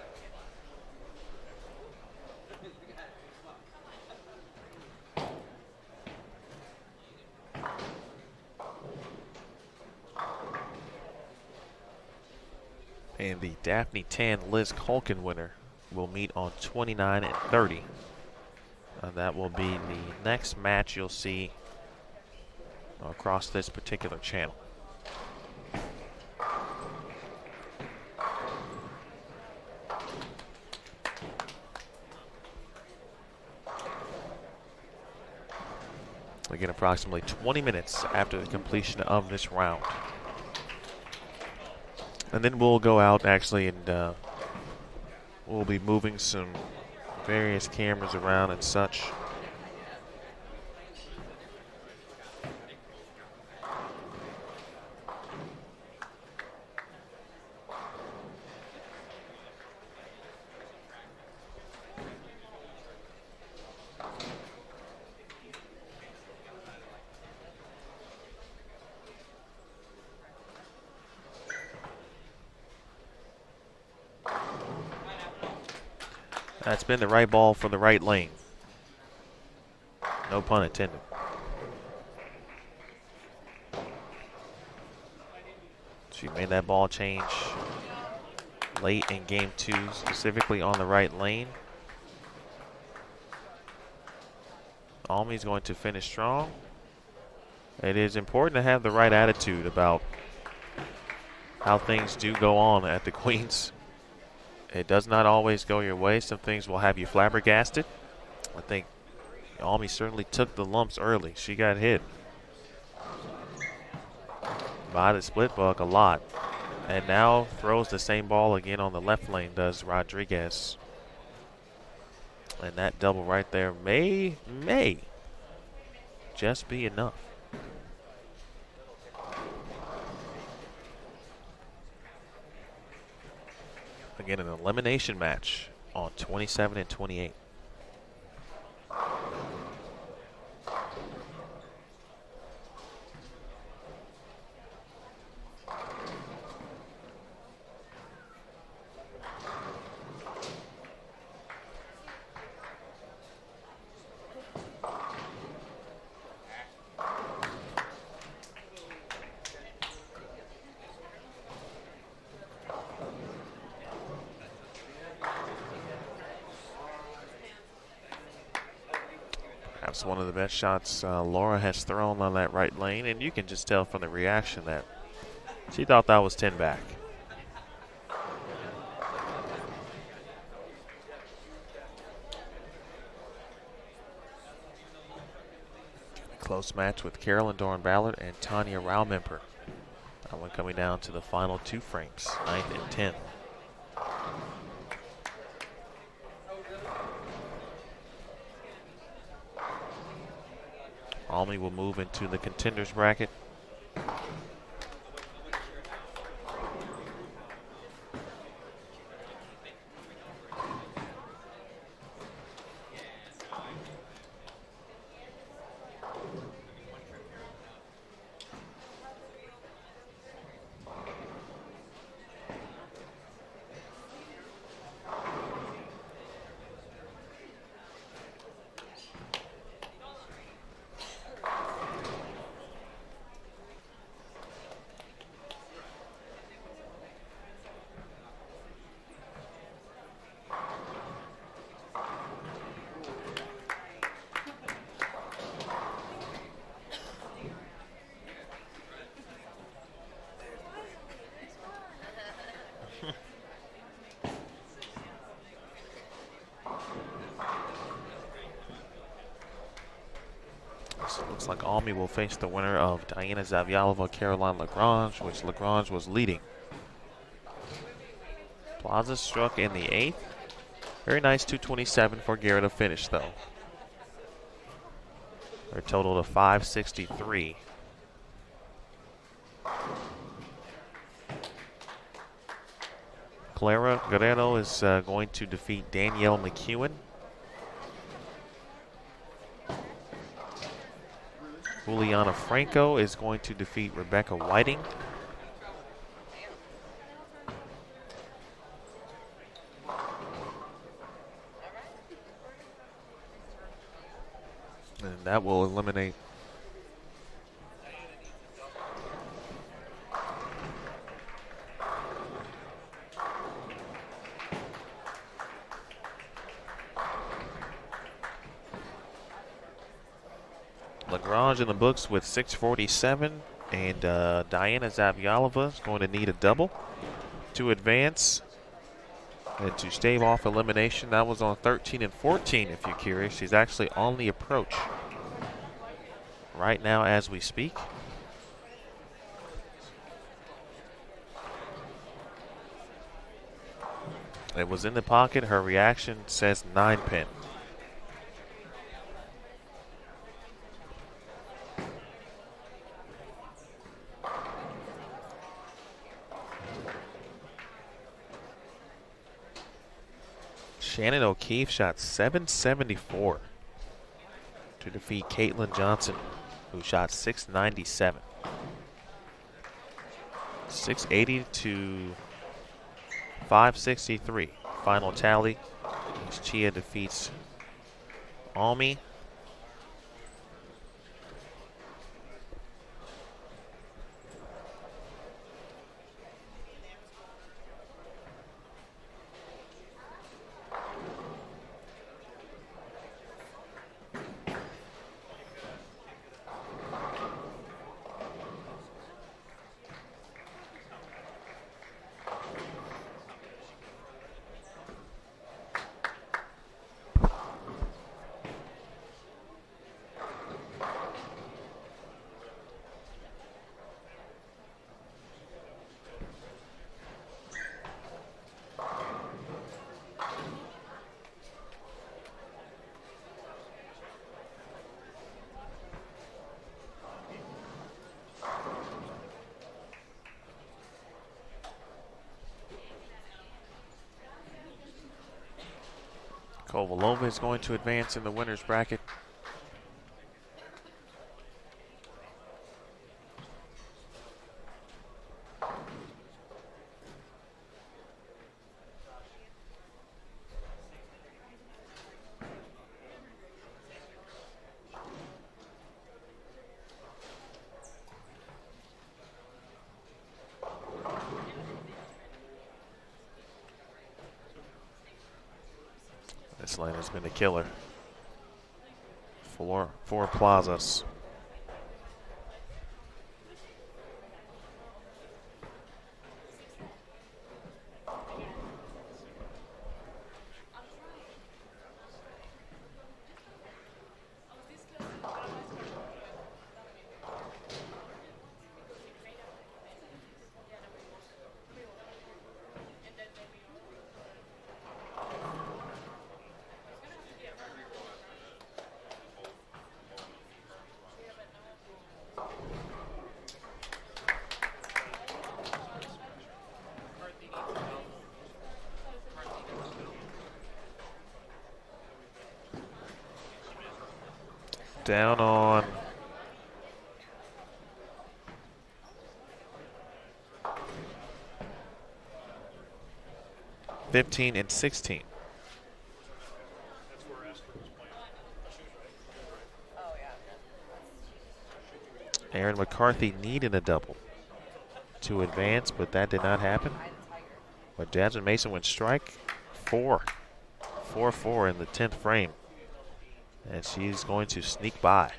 And the Daphne Tan Liz Culkin winner will meet on 29 and 30. That will be the next match you'll see across this particular channel. Again, approximately 20 minutes after the completion of this round. And then we'll go out actually and we'll be moving some various cameras around and such. That's been the right ball for the right lane. No pun intended. She made that ball change late in game two, specifically on the right lane. Almi's going to finish strong. It is important to have the right attitude about how things do go on at the Queens. It does not always go your way. Some things will have you flabbergasted. I think Almi certainly took the lumps early. She got hit by the split buck a lot. And now throws the same ball again on the left lane, does Rodriguez. And that double right there may just be enough. Again, an elimination match on 27 and 28. It's one of the best shots Laura has thrown on that right lane, and you can just tell from the reaction that she thought that was 10 back. Close match with Carolyn Doran-Ballard and Tanya Raumemper. That one coming down to the final 2 frames, 9th and 10th. Almy will move into the contenders bracket. So it looks like Almy will face the winner of Diana Zavyalova, Caroline Lagrange, which Lagrange was leading. Plaza struck in the 8th. Very nice 227 for Guerra to finish, though. Her total to 563. Clara Guerrero is going to defeat Danielle McEwen. Juliana Franco is going to defeat Rebecca Whiting. And that will eliminate Lagrange in the books with 647, and Diana Zavyalova is going to need a double to advance and to stave off elimination. That was on 13 and 14, if you're curious. She's actually on the approach right now as we speak. It was in the pocket. Her reaction says 9-pin. Shannon O'Keefe shot 774 to defeat Caitlin Johnson, who shot 697. 680 to 563. Final tally as Chia defeats Almy. Kovalova is going to advance in the winner's bracket. This line has been a killer for Plazas. Down on 15 and 16. Aaron McCarthy needed a double to advance, but that did not happen. But Jasmine Mason went strike 4. 4-4 in the 10th frame. And she's going to sneak by.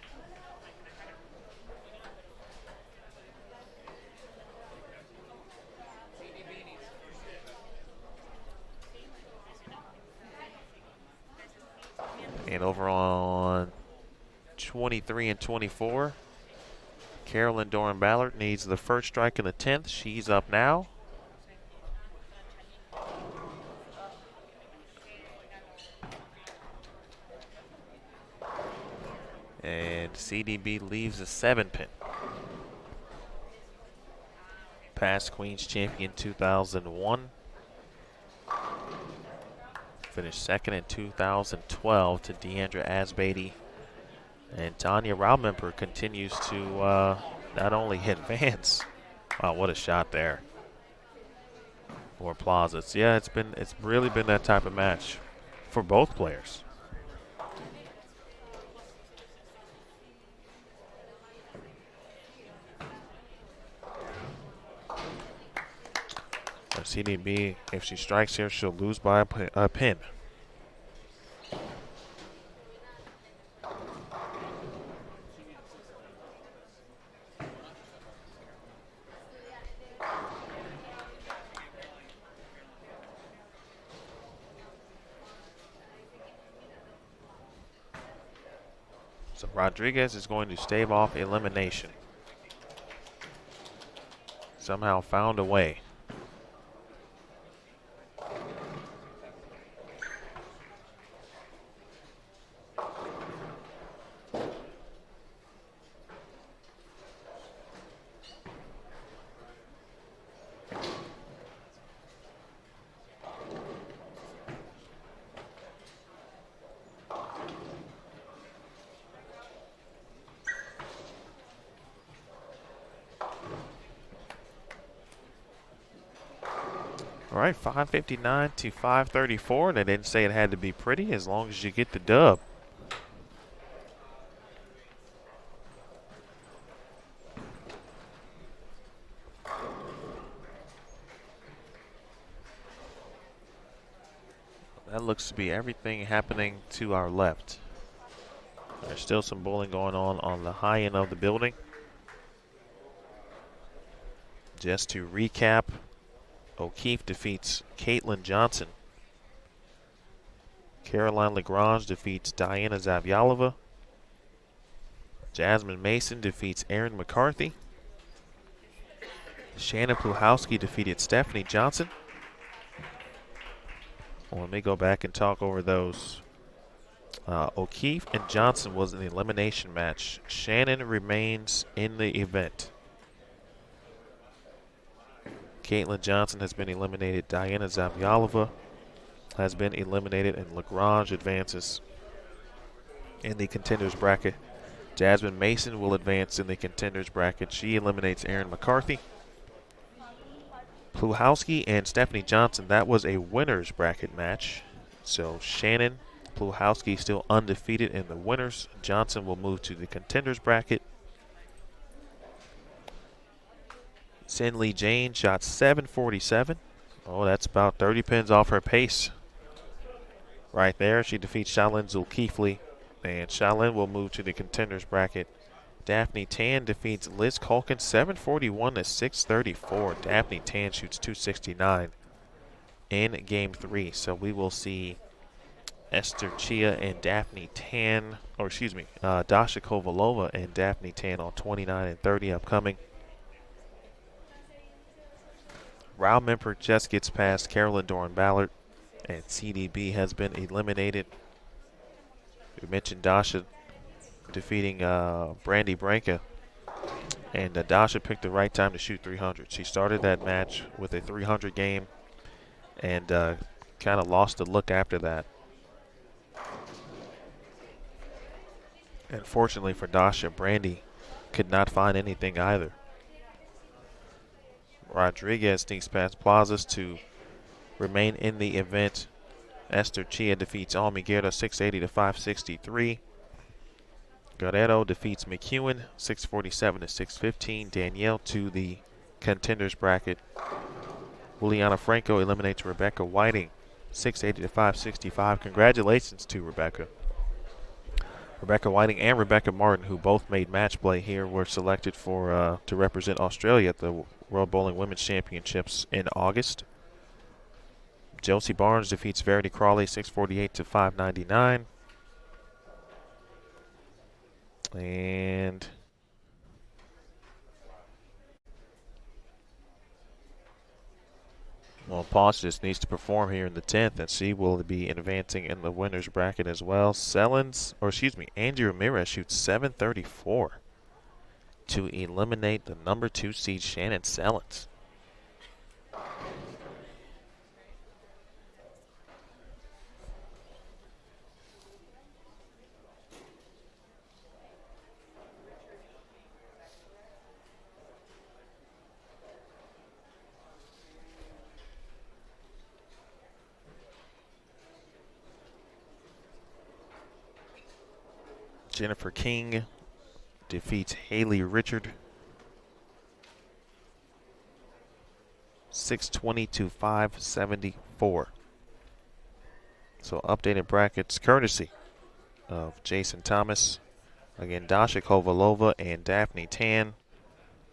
And over on 23 and 24, Carolyn Doran Ballard needs the first strike in the 10th. She's up now. And CDB leaves a 7-pin. Past Queens champion 2001. Finished second in 2012 to Deandra Asbeatty. And Tanya Raumemper continues to not only advance. Wow, what a shot there for Plazas. Yeah, it's really been that type of match for both players. CDB, if she strikes here, she'll lose by a pin. So Rodriguez is going to stave off elimination. Somehow found a way. All right, 559 to 534. They didn't say it had to be pretty as long as you get the dub. That looks to be everything happening to our left. There's still some bowling going on the high end of the building. Just to recap, O'Keefe defeats Caitlin Johnson. Caroline Lagrange defeats Diana Zavyalova. Jasmine Mason defeats Erin McCarthy. Shannon Pluhowski defeated Stephanie Johnson. Well, let me go back and talk over those. O'Keefe and Johnson was an elimination match. Shannon remains in the event. Caitlin Johnson has been eliminated. Diana Zavyalova has been eliminated, and Lagrange advances in the contenders bracket. Jasmine Mason will advance in the contenders bracket. She eliminates Erin McCarthy. Pluhowski and Stephanie Johnson, that was a winners bracket match. So Shannon Pluhowski still undefeated in the winners. Johnson will move to the contenders bracket. Sin Lee Jane shot 747. Oh, that's about 30 pins off her pace. Right there, she defeats Shailene Zulkifli And Shaolin will move to the contenders bracket. Daphne Tan defeats Liz Culkin 741 to 634. Daphne Tan shoots 269 in game 3. So we will see Esther Chia and Daphne Tan, or excuse me, Dasha Kovalova and Daphne Tan on 29 and 30 upcoming. Round member just gets past Carolyn Doran Ballard, and CDB has been eliminated. We mentioned Dasha defeating Brandy Branca, and Dasha picked the right time to shoot 300. She started that match with a 300 game and kind of lost the look after that. And fortunately for Dasha, Brandy could not find anything either. Rodriguez sneaks past Plazas to remain in the event. Esther Chia defeats Almi Guerra 680 to 563. Guerrero defeats McEwen 647 to 615. Danielle to the contenders bracket. Juliana Franco eliminates Rebecca Whiting 680 to 565. Congratulations to Rebecca. Rebecca Whiting and Rebecca Martin, who both made match play here, were selected for to represent Australia at the World Bowling Women's Championships in August. Josie Barnes defeats Verity Crawley 648 to 599. And well, Ponce just needs to perform here in the 10th, and she will be advancing in the winners bracket as well. Angie Ramirez shoots 734 to eliminate the number 2 seed Shannon Sellens. Jennifer King defeats Haley Richard 620 to 574. So updated brackets courtesy of Jason Thomas. Again, Dasha Kovalova and Daphne Tan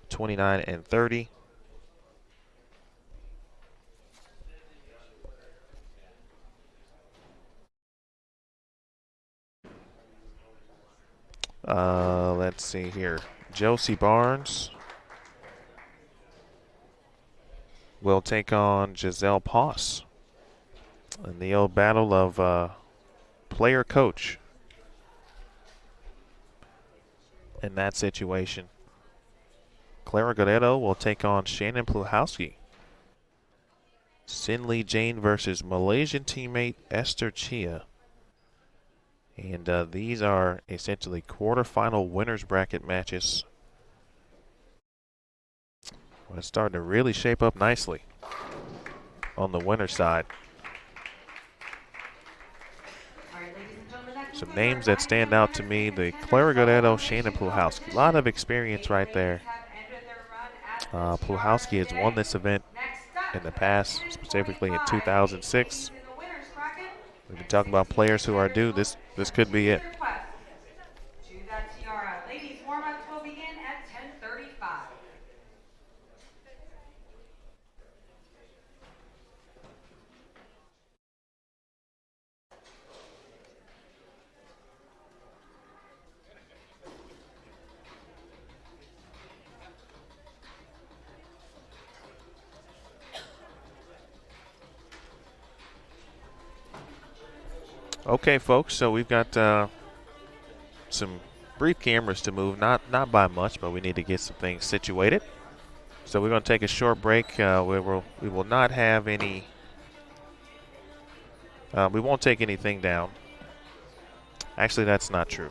29 and 30. Let's see here. Josie Barnes will take on Giselle Poss in the old battle of player coach in that situation. Clara Guerrero will take on Shannon Pluhowski. Sin Lee Jane versus Malaysian teammate Esther Chia. And these are essentially quarterfinal winners bracket matches. Well, it's starting to really shape up nicely on the winner's side. Some names that stand out to me, the Clara Guerrero, Shannon Pluhowski. A lot of experience right there. Pluhowski has won this event in the past, specifically in 2006. We've been talking about players who are due. This could be it. Ladies warm-ups will begin at 10:35. Okay, folks, so we've got some brief cameras to move, not by much, but we need to get some things situated. So we're going to take a short break. We will not have any. We won't take anything down. Actually, that's not true.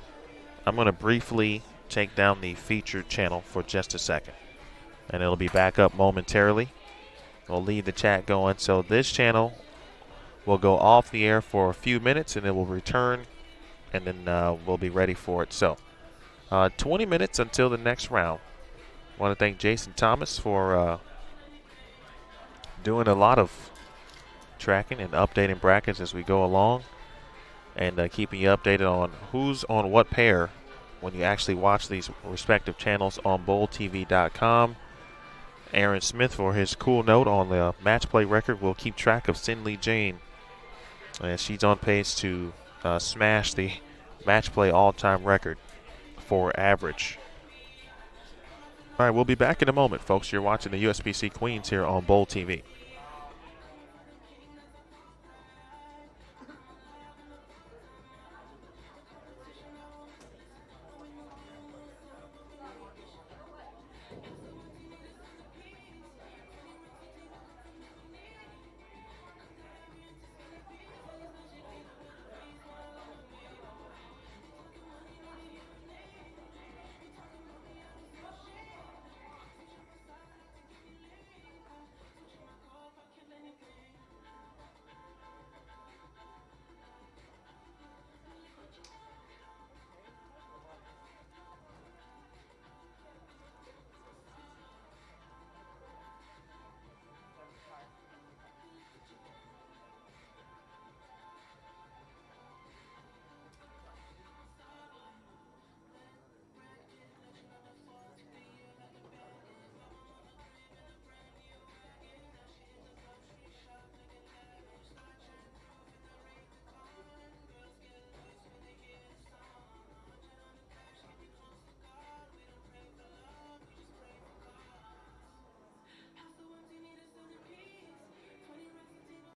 I'm going to briefly take down the featured channel for just a second, and it'll be back up momentarily. We'll leave the chat going. So this channel will go off the air for a few minutes, and it will return, and then we'll be ready for it. So 20 minutes until the next round. I want to thank Jason Thomas for doing a lot of tracking and updating brackets as we go along. and keeping you updated on who's on what pair when you actually watch these respective channels on BowlTV.com. Aaron Smith, for his cool note on the match play record, will keep track of Cindy Jane, and she's on pace to smash the match play all-time record for average. All right, we'll be back in a moment, folks. You're watching the USBC Queens here on Bowl TV.